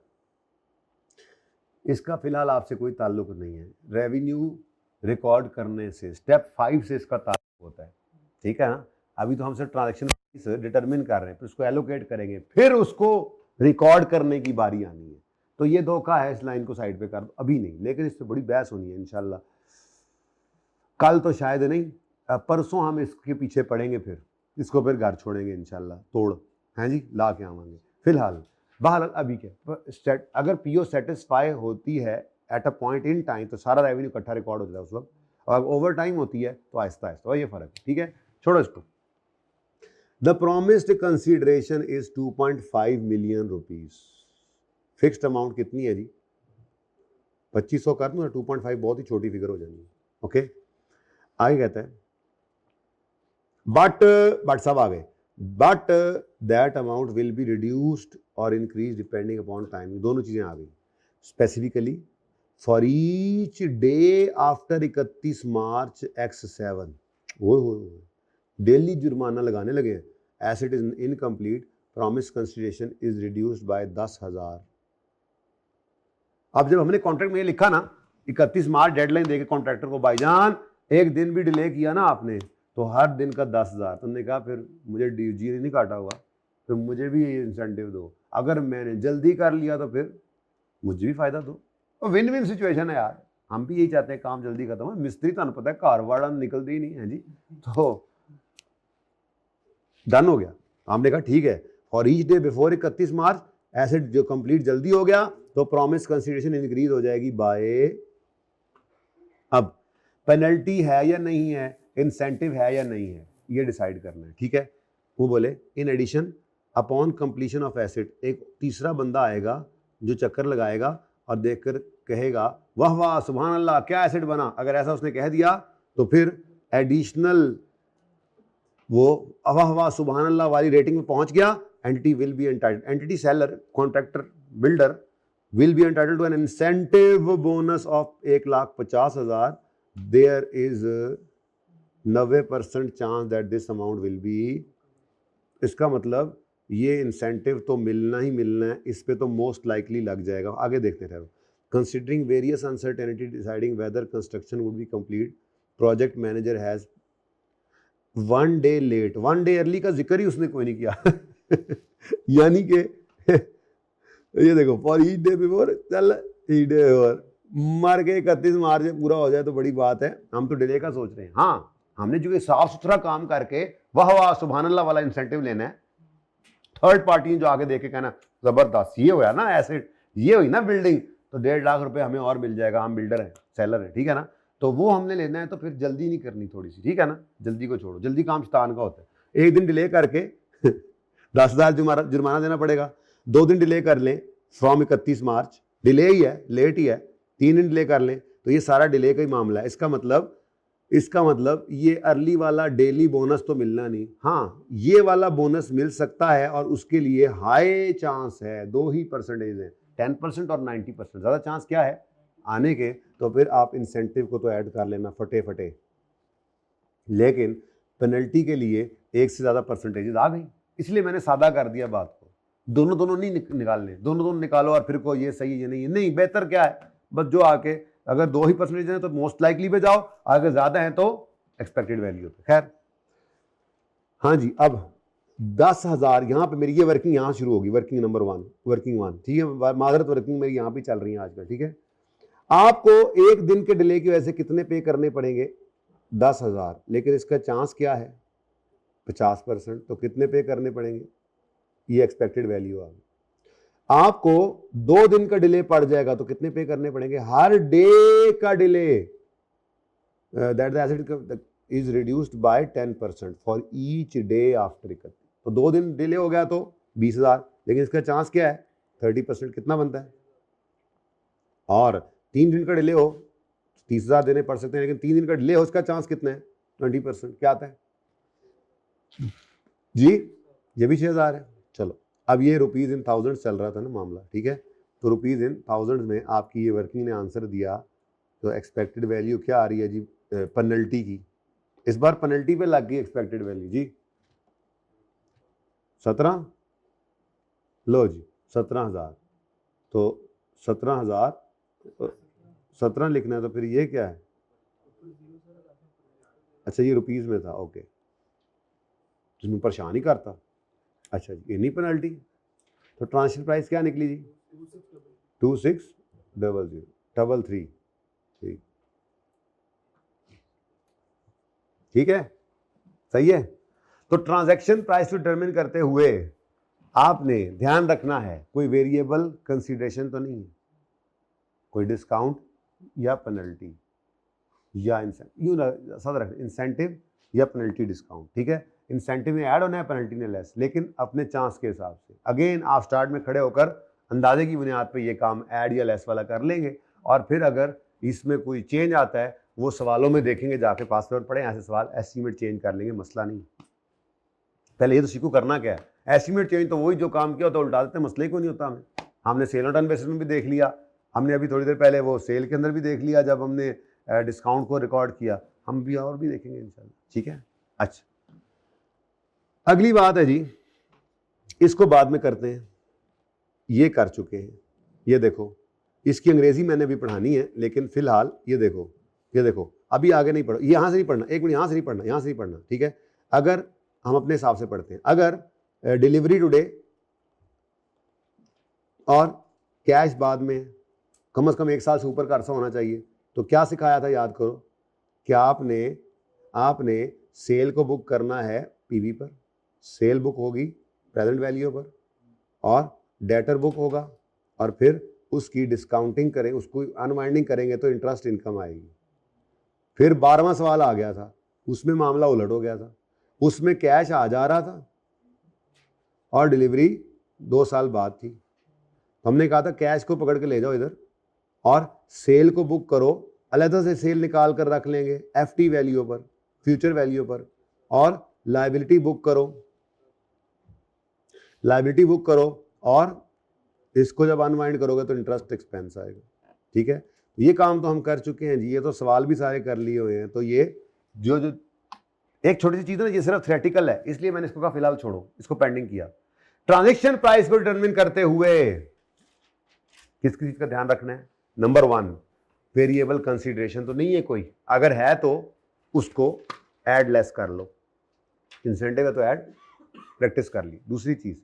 इसका फिलहाल आपसे कोई ताल्लुक नहीं है, रेवेन्यू रिकॉर्ड करने से स्टेप 5 से इसका ताल्लुक होता है, ठीक है ना। अभी तो हम सिर्फ ट्रांजैक्शन डिटरमिन कर रहे हैं, फिर उसको एलोकेट करेंगे, फिर उसको रिकॉर्ड करने की बारी आनी है। तो ये धोखा है, इस लाइन को साइड पे कर दो, अभी नहीं, लेकिन इस पर बड़ी बहस होनी है इंशाल्लाह, कल तो शायद नहीं, परसों हम इसके पीछे पड़ेंगे, फिर इसको फिर घर छोड़ेंगे इंशाल्लाह, तोड़ हैं जी ला के आवाएंगे। फिलहाल बहरहाल अभी क्या, अगर पीओ सेटिस्फाई होती है at a point in time तो सारा रेवेन्यू इकट्ठा रिकॉर्ड होता है उस वक्त, और ओवर टाइम होती है तो आहिस्ता आहिस्ता, ये फर्क है, ठीक है, छोड़ो इसको। The promised consideration is 2.5 million rupees, fixed amount कितनी है जी, 2500 कर दूं, 2.5 बहुत ही छोटी फिगर हो जाएगी, ओके। आगे कहता है बट सब आ गए, but that amount will be reduced और इंक्रीज डिपेंडिंग अपॉन टाइम, दोनों चीजें आ गई। Specifically for each day after 31 March x7, वो डेली जुर्माना लगाने लगे हैं। Asset is incomplete, promise consideration is reduced by 10,000। अब जब हमने कॉन्ट्रैक्ट में ये लिखा ना 31 मार्च डेडलाइन देके कॉन्ट्रैक्टर को, भाईजान एक दिन भी डिले किया ना आपने तो हर दिन का 10,000, तुमने कहा फिर मुझे जी नहीं काटा हुआ, फिर मुझे भी इंसेंटिव दो, अगर मैंने जल्दी कर लिया तो फिर मुझे भी फायदा दो। और विन विन सिचुएशन है यार, हम भी यही चाहते हैं काम जल्दी खत्म हो। मिस्त्री तो पता है कार वाड़ा निकलते ही नहीं है जी, तो डन हो गया। हमने कहा ठीक है, for each day before 31 March asset जो कंप्लीट जल्दी हो गया तो प्रॉमिस कंसिडरेशन इंक्रीज हो जाएगी बाय, अब पेनल्टी है या नहीं है, इंसेंटिव है या नहीं है, ये डिसाइड करना है, ठीक है। वो बोले in addition upon completion of asset, एक तीसरा बंदा आएगा जो चक्कर लगाएगा और देखकर कहेगा वाह वाह सुभान अल्लाह क्या एसेट बना, अगर ऐसा उसने कह दिया तो फिर एडिशनल वो वाह वाह सुभान अल्लाह वाली रेटिंग में पहुंच गया, entity will be entitled, entity seller contractor builder will be entitled to an incentive bonus of 1,50,000. There is 90% chance that this amount will be, इसका मतलब ये इंसेंटिव तो मिलना ही मिलना है, इस पे तो मोस्ट लाइकली लग जाएगा। आगे देखते रहो। Considering various uncertainty deciding whether construction would be complete, project manager has 1 day late, 1 day early का जिक्र ही उसने कोई नहीं किया यानी कि ये देखो फॉर ईच डे बिफोर, चल ईच डे बिफोर मर के 31 मार्च में पूरा हो जाए तो बड़ी बात है, हम तो डिले का सोच रहे हैं। हाँ हमने जो ये साफ सुथरा काम करके वाह वाह सुभान अल्लाह वाला इंसेंटिव लेना है, थर्ड पार्टी जो आगे देखे कहना जबरदस्त ये हुआ ना एसेट, ये हुई ना बिल्डिंग, तो 1.5 लाख रुपए हमें और मिल जाएगा, हम बिल्डर हैं सेलर हैं, ठीक है ना, तो वो हमने लेना है। तो फिर जल्दी नहीं करनी थोड़ी सी, ठीक है ना, जल्दी को छोड़ो, जल्दी काम शैतान का होता है। एक दिन डिले करके 10,000 जुर्माना देना पड़ेगा, 2 दिन डिले कर लें फ्रॉम 31 मार्च, डिले ही है लेट ही है, 3 दिन डिले कर लें तो ये सारा डिले का ही मामला है। इसका मतलब इसका मतलब ये अर्ली वाला डेली बोनस तो मिलना नहीं, हाँ ये वाला बोनस मिल सकता है और उसके लिए हाई चांस है, 2 ही परसेंटेज है, 10% और 90%, ज़्यादा चांस क्या है आने के। तो फिर आप इंसेंटिव को तो ऐड कर लेना फटे फटे, लेकिन पेनल्टी के लिए एक से ज़्यादा परसेंटेजेस आ गई, इसलिए मैंने सादा कर दिया बात को। दोनों नहीं निकालने, दोनों निकालो और फिर को ये सही ये नहीं, बेहतर क्या है बस जो आके अगर 2 ही परसेंटेज है तो मोस्ट लाइकली पे जाओ, अगर ज़्यादा है तो एक्सपेक्टेड वैल्यू पे। खैर हाँ जी, अब 10,000 यहाँ पे मेरी ये वर्किंग यहाँ शुरू होगी, वर्किंग नंबर 1, वर्किंग 1, ठीक है, मादरत वर्किंग मेरी यहाँ पे चल रही है आजकल, ठीक है। आपको एक दिन के डिले की वजह से कितने पे करने पड़ेंगे 10,000, लेकिन इसका चांस क्या है 50%, तो कितने पे करने पड़ेंगे, ये एक्सपेक्टेड वैल्यू आ गई। आपको 2 दिन का डिले पड़ जाएगा तो कितने पे करने पड़ेंगे, हर डे का delay that the asset is reduced by 10% for each day after recovery. तो 2 दिन डिले हो गया तो 20,000, लेकिन इसका चांस क्या है 30%, कितना बनता है, और 3 दिन का डिले हो 30,000 देने पड़ सकते हैं, लेकिन 3 दिन का डिले हो उसका चांस कितना है 20%, क्या आता है जी, ये भी 6,000 है। चलो अब ये रुपीज इन थाउजेंड चल रहा था ना मामला, ठीक है, तो रुपीज इन थाउजेंड में आपकी ये वर्किंग ने आंसर दिया, तो एक्सपेक्टेड वैल्यू क्या आ रही है जी पेनल्टी की, इस बार पेनल्टी पे लग गई एक्सपेक्टेड वैल्यू जी 17, लो जी 17,000, तो 17,000 17 लिखना है, तो फिर ये क्या है, अच्छा ये रुपीज में था, ओके, जिसमें परेशान ही करता, अच्छा जी इतनी पेनल्टी, तो ट्रांसफर प्राइस क्या निकली जी 2600,33, ठीक है, सही है। तो ट्रांजैक्शन प्राइस को डिटरमिन करते हुए आपने ध्यान रखना है कोई वेरिएबल कंसीडरेशन तो नहीं है, कोई डिस्काउंट या पेनल्टी या इंसेंटिव या पेनल्टी डिस्काउंट, ठीक है, इंसेंटिव में ऐड होना है, पेनल्टी ने लेस, लेकिन अपने चांस के हिसाब से। अगेन आप स्टार्ट में खड़े होकर अंदाजे की बुनियाद पे ये काम ऐड या लेस वाला कर लेंगे, और फिर अगर इसमें कोई चेंज आता है वो सवालों में देखेंगे, जाके पासवर्ड पढ़े, ऐसे सवाल एस्टीमेट चेंज कर लेंगे, मसला नहीं। पहले ये तो सीखो करना क्या है, एस्टीमेट चेंज तो वही जो काम किया होता है उल्टा देते, मसले को नहीं होता हमें। हमने सेल और टर्न बेसिस में भी देख लिया, हमने अभी थोड़ी देर पहले वो सेल के अंदर भी देख लिया जब हमने डिस्काउंट को रिकॉर्ड किया, हम भी और भी देखेंगे इंशाल्लाह, ठीक है। अच्छा अगली बात है जी, इसको बाद में करते हैं, ये कर चुके हैं, ये देखो इसकी अंग्रेजी मैंने भी पढ़ानी है, लेकिन फिलहाल ये देखो अभी आगे नहीं पढ़ो, ये यहाँ से नहीं पढ़ना, एक मिनट यहाँ से नहीं पढ़ना, यहाँ से नहीं पढ़ना, ठीक है। अगर हम अपने हिसाब से पढ़ते हैं, अगर डिलीवरी टुडे और कैश बाद में कम से कम 1 साल से ऊपर का अरसा होना चाहिए, तो क्या सिखाया था याद करो, क्या आपने सेल को बुक करना है पीवी पर, सेल बुक होगी प्रेजेंट वैल्यू पर, और डेटर बुक होगा, और फिर उसकी डिस्काउंटिंग करें, उसको अनवाइंडिंग करेंगे तो इंटरेस्ट इनकम आएगी। फिर 12वां सवाल आ गया था, उसमें मामला उलट हो गया था, उसमें कैश आ जा रहा था और डिलीवरी 2 साल बाद थी। हमने कहा था कैश को पकड़ के ले जाओ इधर और सेल को बुक करो, अलग से सेल निकाल कर रख लेंगे एफटी वैल्यू पर, फ्यूचर वैल्यू पर, और लायबिलिटी बुक करो, और इसको जब अनवाइंड करोगे तो इंटरेस्ट एक्सपेंस आएगा, ठीक है। ये काम तो हम कर चुके हैं जी, ये तो सवाल भी सारे कर लिए हुए हैं। तो ये जो एक छोटी सी चीज है ना, ये सिर्फ थ्योरेटिकल है, इसलिए मैंने इसको कहा फिलहाल छोड़ो, इसको पेंडिंग किया। ट्रांजैक्शन प्राइस को डिटरमिन करते हुए किस चीज का ध्यान रखना है, नंबर 1 वेरिएबल कंसीडरेशन तो नहीं है कोई, अगर है तो उसको ऐड लेस कर लो, इंसेंटिव है तो ऐड प्रैक्टिस कर ली। दूसरी चीज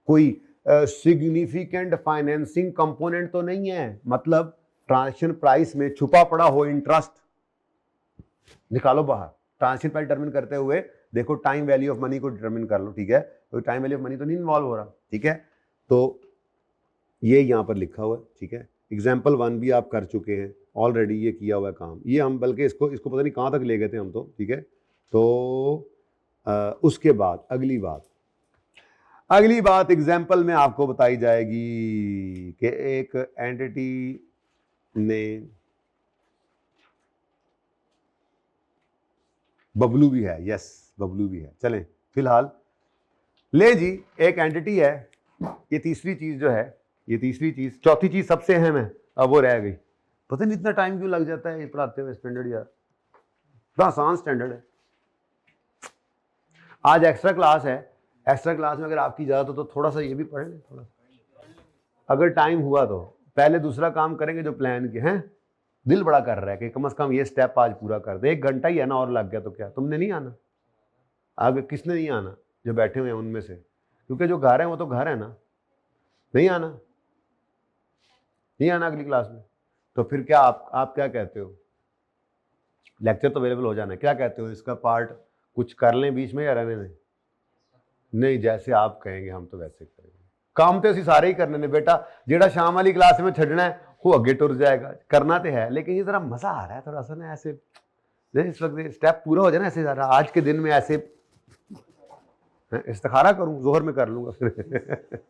कोई सिग्निफिकेंट फाइनेंसिंग कंपोनेंट तो नहीं है, मतलब ट्रांजैक्शन प्राइस में छुपा पड़ा हो इंटरेस्ट निकालो बाहर। ट्रांजैक्शन प्राइस डिटरमिन करते हुए देखो टाइम वैल्यू ऑफ मनी को डिटरमिन कर लो, ठीक है, तो टाइम वैल्यू ऑफ मनी तो नहीं इन्वॉल्व हो रहा, ठीक है। तो ये यहां पर लिखा हुआ है, ठीक है। एग्जाम्पल 1 भी आप कर चुके हैं ऑलरेडी, ये किया हुआ काम, ये हम बल्कि इसको पता नहीं कहां तक ले गए थे हम तो, ठीक है। तो उसके बाद अगली बात एग्जाम्पल में आपको बताई जाएगी कि एक एंटिटी ने बबलू भी है, यस बबलू भी है। चलें फिलहाल ले जी, एक एंटिटी है, ये तीसरी चीज जो है, ये तीसरी चीज, चौथी चीज सबसे अहम है, अब वो रह गई। पता नहीं इतना टाइम क्यों लग जाता है ये पढ़ाते हुए स्टैंडर्ड यार, इतना आसान स्टैंडर्ड है। आज एक्स्ट्रा क्लास है, एक्स्ट्रा क्लास में अगर आपकी इजाजत हो तो थोड़ा सा ये भी पढ़ लें, थोड़ा सा अगर टाइम हुआ तो। पहले दूसरा काम करेंगे जो प्लान के हैं, दिल बड़ा कर रहा है कि कम से कम ये स्टेप आज पूरा कर दे। 1 घंटा ही है ना, और लग गया तो क्या, तुमने नहीं आना? आगे किसने नहीं आना जो बैठे हुए हैं उनमें से, क्योंकि जो घर है वो तो घर है ना। नहीं आना, नहीं आना अगली क्लास में, तो फिर क्या आप क्या कहते हो? लेक्चर तो अवेलेबल हो जाना है, क्या कहते हो इसका पार्ट कुछ कर लें बीच में या रहने दें? नहीं, जैसे आप कहेंगे हम तो वैसे करेंगे। काम तो ਅਸੀਂ सारे ही करने ने बेटा, जेड़ा शाम वाली क्लास में छड़ना है वो अगे टुर जाएगा, करना तो है, लेकिन ये जरा मजा आ रहा है थोड़ा सा ना ऐसे, इस वक्त स्टेप पूरा हो जाए ना ऐसे, जरा आज के दिन में ऐसे इस्तिखारा करूं, जोहर में कर लूंगा फिर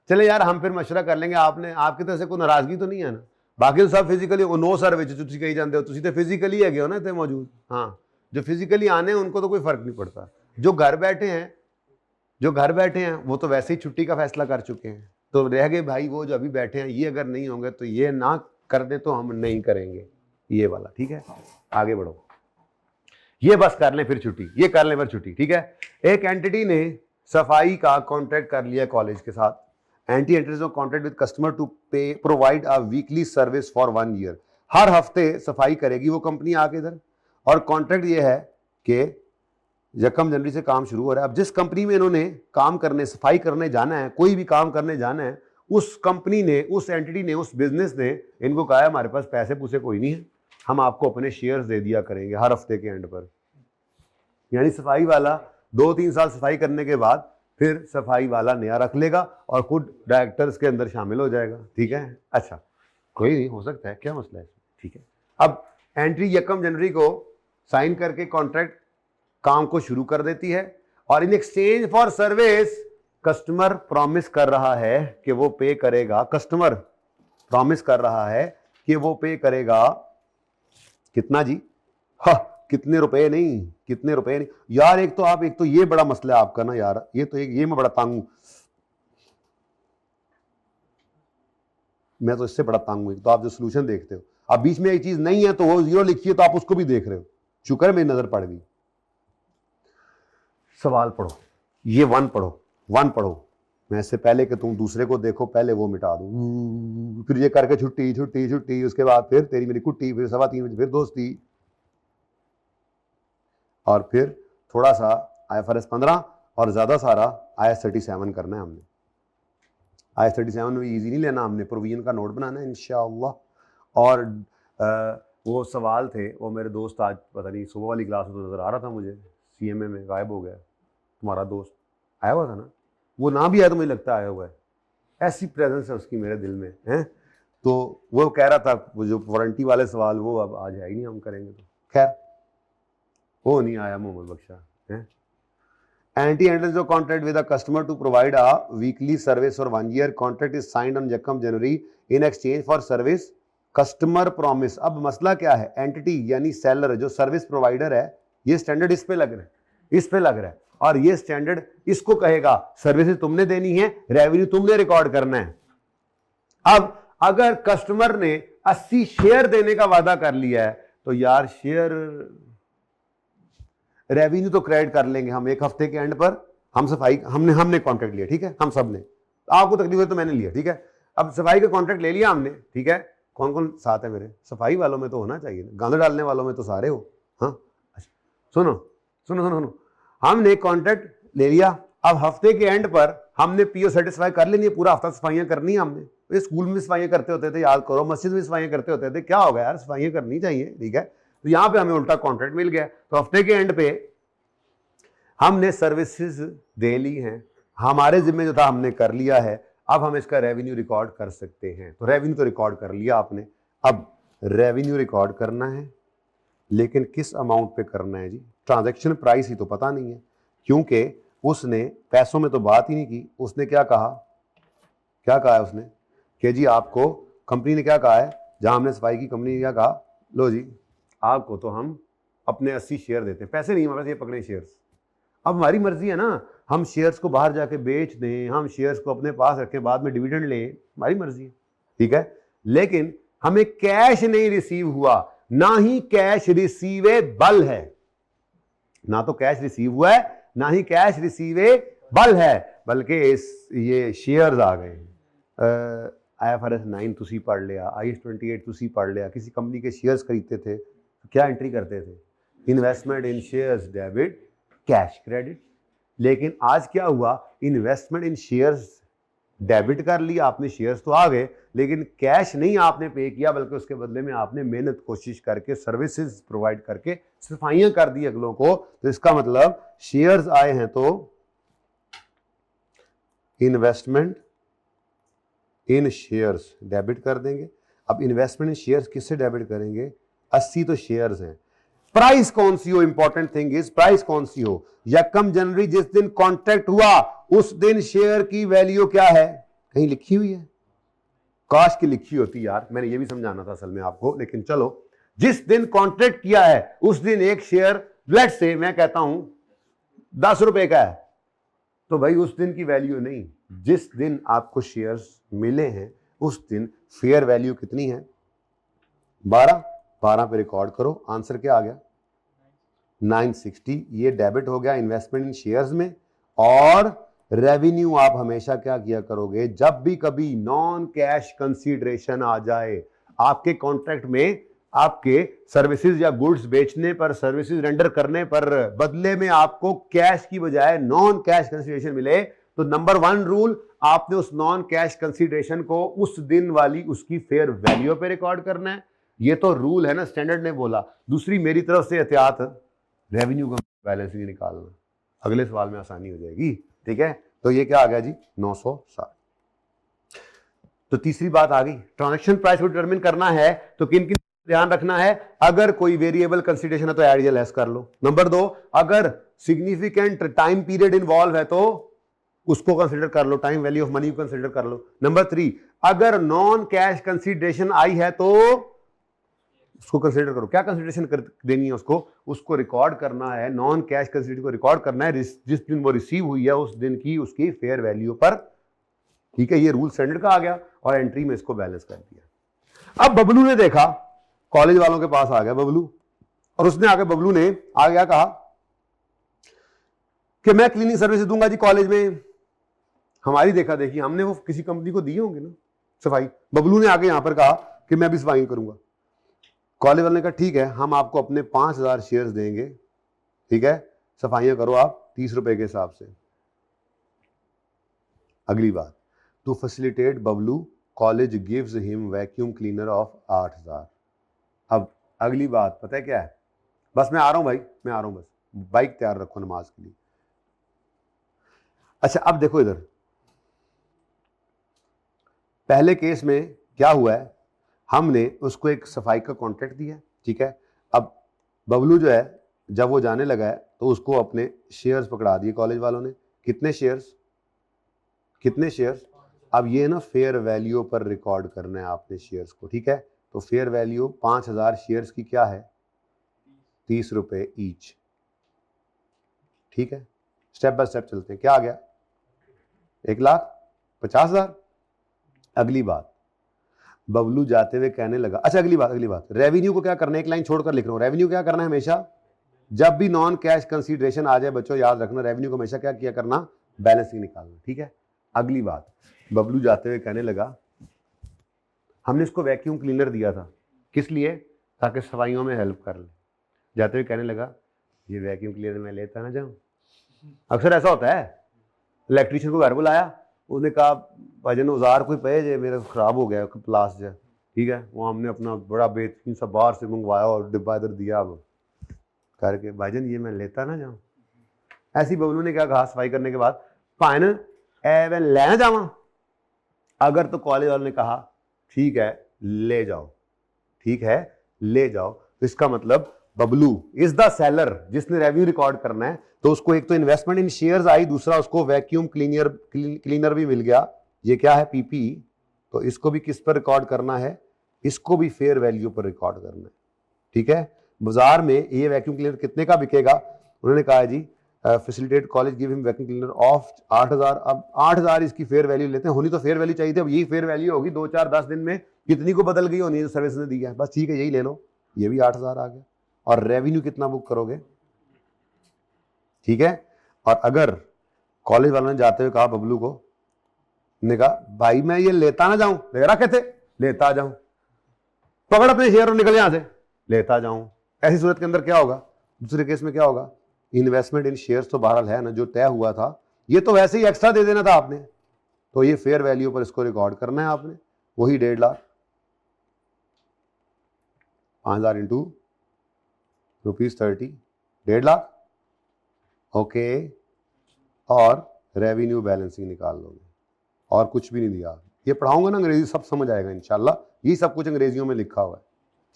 चले यार हम फिर मशवरा कर लेंगे। आपने आपकी तरफ से कोई नाराजगी तो नहीं है ना? बाकी तो सब फिजिकली नो सर विच तुसी कही जाते हो, तुसी तो फिजिकली है हो ना इतने मौजूद। हाँ, जो फिजिकली आने हैं उनको तो कोई फर्क नहीं पड़ता, जो घर बैठे हैं, जो घर बैठे हैं वो तो वैसे ही छुट्टी का फैसला कर चुके हैं, तो रह गए भाई वो जो अभी बैठे हैं, ये अगर नहीं होंगे तो ये ना कर दे तो हम नहीं करेंगे ये वाला, ठीक है? आगे बढ़ो, ये बस कर लें फिर छुट्टी, ये कर लें फिर छुट्टी, ठीक है? एक एंटिटी ने सफाई का कॉन्ट्रैक्ट कर लिया कॉलेज के साथ, entity enters of contract with customer to pay provide a weekly service for 1 year. हर हफ्ते सफाई करेगी वो कंपनी आके इधर, और कॉन्ट्रैक्ट ये है कि यकम जनवरी से काम शुरू हो रहा है। अब जिस कंपनी में इन्होंने काम करने, सफाई करने जाना है, कोई भी काम करने जाना है, उस कंपनी ने, उस एंटिटी ने, उस बिजनेस ने इनको कहा है हमारे पास पैसे पूसे कोई नहीं है, हम आपको अपने शेयर्स दे दिया करेंगे हर हफ्ते के एंड पर। यानी सफाई वाला 2-3 साल सफाई करने के बाद फिर सफाई वाला नया रख लेगा और खुद डायरेक्टर्स के अंदर शामिल हो जाएगा, ठीक है? अच्छा, कोई नहीं, हो सकता है, क्या मसला है, ठीक है? अब एंट्री यकम जनवरी को साइन करके कॉन्ट्रैक्ट काम को शुरू कर देती है, और इन exchange for service customer promise कर रहा है कि वो पे करेगा, कस्टमर प्रॉमिस कर रहा है कि वो पे करेगा कितना जी? हाँ, कितने रुपए नहीं, कितने रुपए नहीं यार। एक तो ये बड़ा मसला है आपका ना यार, ये मैं बड़ा तंग हूं, मैं तो इससे बड़ा तंग हूं। तो आप जो सोल्यूशन देखते हो, अब बीच में एक चीज नहीं है तो वो 0 लिखी है तो आप उसको भी देख रहे हो, शुक्र है मेरी नजर पड़ गई। सवाल पढ़ो, ये 1 पढ़ो, 1 पढ़ो, मैं इससे पहले कि तुम दूसरे को देखो पहले वो मिटा दो, फिर ये करके छुट्टी छुट्टी छुट्टी, उसके बाद फिर तेरी मेरी कुट्टी, फिर 3:15 बजे फिर दोस्ती, और फिर थोड़ा सा IFRS 15 और ज्यादा सारा IAS 37 करना है हमने। IAS 37 में इजी नहीं लेना हमने, प्रोविजन का नोट बनाना है इंशाअल्लाह। और वो सवाल थे, वो मेरे दोस्त आज पता नहीं सुबह वाली क्लास में तो नजर आ रहा था मुझे, CMA में गायब हो गया, तुम्हारा दोस्त आया हुआ था ना, वो ना भी आया तो मुझे लगता आया हुआ है, ऐसी प्रेजेंस है उसकी मेरे दिल में है। तो वो कह रहा था वो जो वारंटी वाले सवाल वो अब आज है ही नहीं, हम करेंगे तो खैर वो नहीं आया मोहम्मद बख्शा है। Entity enters of contract with a customer to provide a weekly service for 1 year, contract is signed on यकम जनवरी in exchange for service, customer promise. अब मसला क्या है, एंटिटी यानी सेलर जो सर्विस प्रोवाइडर है, ये स्टैंडर्ड इस पे लग रहा है, इस पे लग रहा है, और ये स्टैंडर्ड इसको कहेगा सर्विसेज तुमने देनी है, रेवेन्यू तुमने रिकॉर्ड करना है। अब अगर कस्टमर ने 80 शेयर देने का वादा कर लिया है तो यार शेयर रेवेन्यू तो क्रेडिट कर लेंगे हम एक हफ्ते के एंड पर, हम सफाई हमने कॉन्ट्रैक्ट लिया, ठीक है, हम सब ने, आपको तकलीफ है तो मैंने लिया, ठीक है, अब सफाई का कॉन्ट्रैक्ट ले लिया हमने, ठीक है, कौन कौन साथ है मेरे? सफाई वालों में तो होना चाहिए, गंद डालने वालों में तो सारे हो। हाँ अच्छा, सुनो सुनो सुनो सुनो, हमने कॉन्ट्रैक्ट ले लिया, अब हफ्ते के एंड पर हमने PO सेटिस्फाई कर लेनी है, पूरा हफ्ता सफाइयां करनी है हमने। ये स्कूल में सफाइयां करते होते थे, याद करो, मस्जिद में सफाइयां करते होते थे, क्या होगा यार, सफाइयां करनी चाहिए, ठीक है। तो यहाँ पे हमें उल्टा कॉन्ट्रैक्ट मिल गया, तो हफ्ते के एंड पे हमने सर्विसेज दे ली हैं, हमारे जिम्मे जो था हमने कर लिया है, अब हम इसका रेवेन्यू रिकॉर्ड कर सकते हैं। तो रेवेन्यू तो रिकॉर्ड कर लिया आपने, अब रेवेन्यू रिकॉर्ड करना है, लेकिन किस अमाउंट पे करना है जी? ट्रांजैक्शन प्राइस ही तो पता नहीं है, क्योंकि उसने पैसों में तो बात ही नहीं की। उसने क्या कहा है उसने कि जी आपको, कंपनी ने क्या कहा है, जहां हमने सफाई की कंपनी ने क्या कहा, लो जी आपको तो हम अपने 80 शेयर देते हैं, पैसे नहीं हमारे पास, ये पकड़े शेयर्स। अब हमारी मर्जी है ना, हम शेयर्स को बाहर जाके बेच दें, हम शेयर्स को अपने पास रखें, बाद में डिविडेंड लें, हमारी मर्जी है, ठीक है। लेकिन हमें कैश नहीं रिसीव हुआ, ना ही कैश रिसीवेबल है, ना तो कैश रिसीव हुआ है, ना ही कैश रिसीवेबल है, बल्कि ये शेयर्स आ गए। IFRS 9 तुसी पढ़ लिया, IAS 28 तुसी पढ़ लिया, किसी कंपनी के शेयर्स खरीदते थे तो क्या एंट्री करते थे, इन्वेस्टमेंट इन शेयर्स डेबिट, कैश क्रेडिट। लेकिन आज क्या हुआ, इन्वेस्टमेंट इन शेयर्स डेबिट कर लिया आपने, शेयर्स तो आ गए, लेकिन कैश नहीं आपने पे किया, बल्कि उसके बदले में आपने मेहनत कोशिश करके सर्विसेज प्रोवाइड करके सफाइयां कर दी अगलों को। तो इसका मतलब शेयर्स आए हैं तो इन्वेस्टमेंट इन शेयर्स डेबिट कर देंगे। अब इन्वेस्टमेंट इन शेयर्स किससे डेबिट करेंगे, 80 तो शेयर्स हैं। प्राइस कौन सी हो, इंपॉर्टेंट थिंग इज प्राइस कौन सी हो, यकम जनवरी जिस दिन कॉन्ट्रैक्ट हुआ उस दिन शेयर की वैल्यू क्या है, कहीं लिखी हुई है, काश की लिखी होती यार, मैंने ये भी समझाना था असल में आपको, लेकिन चलो, जिस दिन कॉन्ट्रैक्ट किया है उस दिन एक शेयर, लेट से मैं कहता हूं 10 रुपए का है, तो भाई उस दिन की वैल्यू नहीं, जिस दिन आपको शेयर्स मिले हैं उस दिन फेयर वैल्यू कितनी है, 12 पे रिकॉर्ड करो, आंसर क्या आ गया 960। ये डेबिट हो गया इन्वेस्टमेंट इन शेयर्स में। और रेवेन्यू आप हमेशा क्या किया करोगे, जब भी कभी नॉन कैश कंसीडरेशन आ जाए आपके कॉन्ट्रैक्ट में, आपके सर्विसेज या गुड्स बेचने पर, सर्विसेज रेंडर करने पर बदले में आपको कैश की बजाय नॉन कैश कंसीडरेशन मिले, तो नंबर 1 रूल, आपने उस नॉन कैश कंसीडरेशन को उस दिन वाली उसकी फेयर वैल्यू पे रिकॉर्ड करना है। ये तो रूल है ना, स्टैंडर्ड ने बोला। दूसरी मेरी तरफ से एहतियात, रेवेन्यू का बैलेंसिंग निकालना, अगले सवाल में आसानी हो जाएगी, ठीक है। तो ये क्या आ गया जी 960। तो तीसरी बात आ गई, ट्रांजैक्शन प्राइस को डिटरमिन करना है तो किन किन ध्यान रखना है, अगर कोई वेरिएबल कंसीडरेशन है तो ऐड या लेस कर लो। नंबर 2, अगर सिग्निफिकेंट टाइम पीरियड इन्वॉल्व है तो उसको कंसीडर कर लो, टाइम वैल्यू ऑफ मनी को कंसीडर कर लो। नंबर 3, अगर नॉन कैश कंसीडरेशन आई है तो उसको कंसीडर करो, क्या कंसीडरेशन देनी है उसको रिकॉर्ड करना है, नॉन कैश कंसीडरेशन को रिकॉर्ड करना है जिस दिन वो रिसीव हुई है उस दिन की उसकी फेयर वैल्यू पर, ठीक है। ये रूल स्टैंडर्ड का आ गया और एंट्री में इसको बैलेंस कर दिया। अब बबलू ने देखा, कॉलेज वालों के पास आ गया बबलू, और उसने आगे बबलू ने आ गया कहा कि मैं क्लीनिंग सर्विस दूंगा जी कॉलेज में। हमारी देखा देखी, हमने वो किसी कंपनी को दिए होंगे ना सफाई, बबलू ने आगे यहां पर कहा कि मैं भी सफाई करूंगा। कॉलेज वाले ने कहा ठीक है, हम आपको अपने 5000 शेयर्स देंगे, ठीक है, सफाइयां करो आप 30 रुपए के हिसाब से। अगली बात, to facilitate Bablu college gives him vacuum cleaner of 8000। अब अगली बात पता है क्या है, बस मैं आ रहा हूं भाई, मैं आ रहा हूं, बस बाइक तैयार रखो नमाज के लिए। अच्छा अब देखो इधर, पहले केस में क्या हुआ है, हमने उसको एक सफाई का कॉन्ट्रैक्ट दिया, ठीक है। अब बबलू जो है जब वो जाने लगा है तो उसको अपने शेयर्स पकड़ा दिए कॉलेज वालों ने। कितने शेयर्स, कितने शेयर्स, अब ये ना फेयर वैल्यू पर रिकॉर्ड करना है आपने शेयर्स को, ठीक है। तो फेयर वैल्यू 5000 शेयर्स की क्या है, 30 रुपए ईच, ठीक है। स्टेप बाय स्टेप चलते हैं, क्या आ गया 1,50,000। अगली बात, बबलू जाते हुए कहने लगा, अच्छा अगली बात, रेवेन्यू को क्या करना है, एक लाइन छोड़कर लिख रहा हूं, रेवेन्यू क्या करना है, हमेशा जब भी नॉन कैश कंसीडरेशन आ जाए बच्चों याद रखना, रेवेन्यू को हमेशा क्या किया करना, बैलेंसिंग निकालना, ठीक है। अगली बात, बबलू जाते हुए कहने लगा, हमने इसको वैक्यूम क्लीनर दिया था, किस लिए, ताकि सफाइयों में हेल्प कर ले। जाते हुए कहने लगा, ये वैक्यूम क्लीनर मैं लेता ना जाऊं। अक्सर ऐसा होता है, इलेक्ट्रीशियन को घर बुलाया, उसने कहा भाईजान औजार कोई पे जे मेरा खराब हो गया प्लास जो, ठीक है। वो हमने अपना बड़ा बेहतरीन सा बाहर से मंगवाया और डिब्बा इधर दिया, अब करके भाईजान ये मैं लेता ना जाऊं। ऐसी बबलू ने क्या कहा सफाई करने के बाद, भाई न ए मैं ले जावा, अगर तो कॉलेज वालों ने कहा ठीक है ले जाओ, ठीक है ले जाओ, तो इसका मतलब बबलू इज द सेलर जिसने रेवेन्यू रिकॉर्ड करना है। तो उसको एक तो इन्वेस्टमेंट इन शेयर्स आई, दूसरा उसको वैक्यूम क्लीनर भी मिल गया, ये क्या है पीपी। तो इसको भी किस पर रिकॉर्ड करना है, इसको भी फेयर वैल्यू पर रिकॉर्ड करना है, ठीक है। बाजार में ये वैक्यूम क्लीनर कितने का बिकेगा? उन्होंने कहा है जी facilitate college give him vacuum cleaner of 8,000। अब 8,000 इसकी फेयर वैल्यू लेते हैं, होनी तो फेयर वैल्यू चाहिए थी, अब यही फेयर वैल्यू होगी 2-4-10 दिन में कितनी को बदल गई होनी है सर्विस ने दी है, बस ठीक है यही ले लो, ये भी 8,000 आ गया। और रेवेन्यू कितना बुक करोगे? ठीक है। और अगर कॉलेज वालों ने जाते हुए कहा बबलू को, ने कहा भाई मैं ये लेता ना जाऊं, रखे थे लेता जाऊं, पकड़ अपने शेयर और निकल यहां से, लेता जाऊं, ऐसी सूरत के अंदर क्या होगा? दूसरे केस में क्या होगा? इन्वेस्टमेंट इन शेयर्स तो बहरहाल है ना, जो तय हुआ था, ये तो वैसे ही एक्स्ट्रा दे देना था आपने, तो ये फेयर वैल्यू पर इसको रिकॉर्ड करना है आपने, वही 1.5 लाख, 5,000 इंटू ₹30, 1.5 लाख। ओके, और रेवेन्यू बैलेंसिंग निकाल लोगे, और कुछ भी नहीं दिया। ये पढ़ाऊंगा ना अंग्रेजी, सब समझ आएगा इंशाल्लाह, ये सब कुछ अंग्रेजियों में लिखा हुआ है।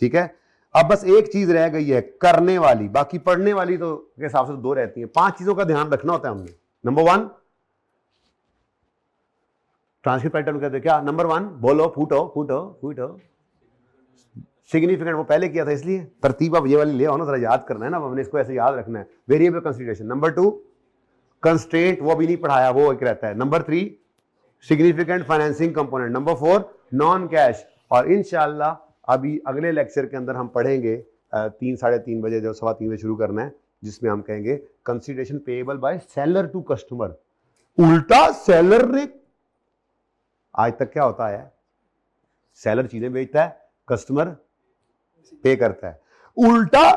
ठीक है, अब बस एक चीज रह गई है करने वाली, बाकी पढ़ने वाली तो के हिसाब से 2 रहती हैं। 5 चीजों का ध्यान रखना होता है हमने। नंबर 1 ट्रांसक्रिप्ट पैटर्न कहते हैं क्या? नंबर 1 बोलो, फूटो सिग्निफिकेंट, वो पहले किया था इसलिए तरतीब अब ये वाली ले आओ ना, जरा याद करना है ना, हमने इसको ऐसे याद रखना है। Variable consideration. नंबर 2 कंस्ट्रेंट, वो भी नहीं पढ़ाया, वो एक रहता है। Number 3 significant financing component. Number 4 non cash. और इंशाल्लाह अभी अगले लेक्चर के अंदर हम पढ़ेंगे 3-3:30 बजे, जो 3:15 बजे शुरू करना है, जिसमें हम कहेंगे consideration payable by seller to customer. उल्टा सेलर ने, आज तक क्या होता है, सेलर चीजें बेचता है, कस्टमर पे करता है, उल्टा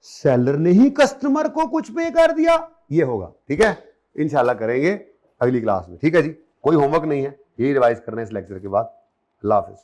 सेलर ने ही कस्टमर को कुछ पे कर दिया, ये होगा। ठीक है, इंशाल्लाह करेंगे अगली क्लास में। ठीक है जी, कोई होमवर्क नहीं है, यही रिवाइज करना है इस लेक्चर के बाद। अल्लाह हाफिज।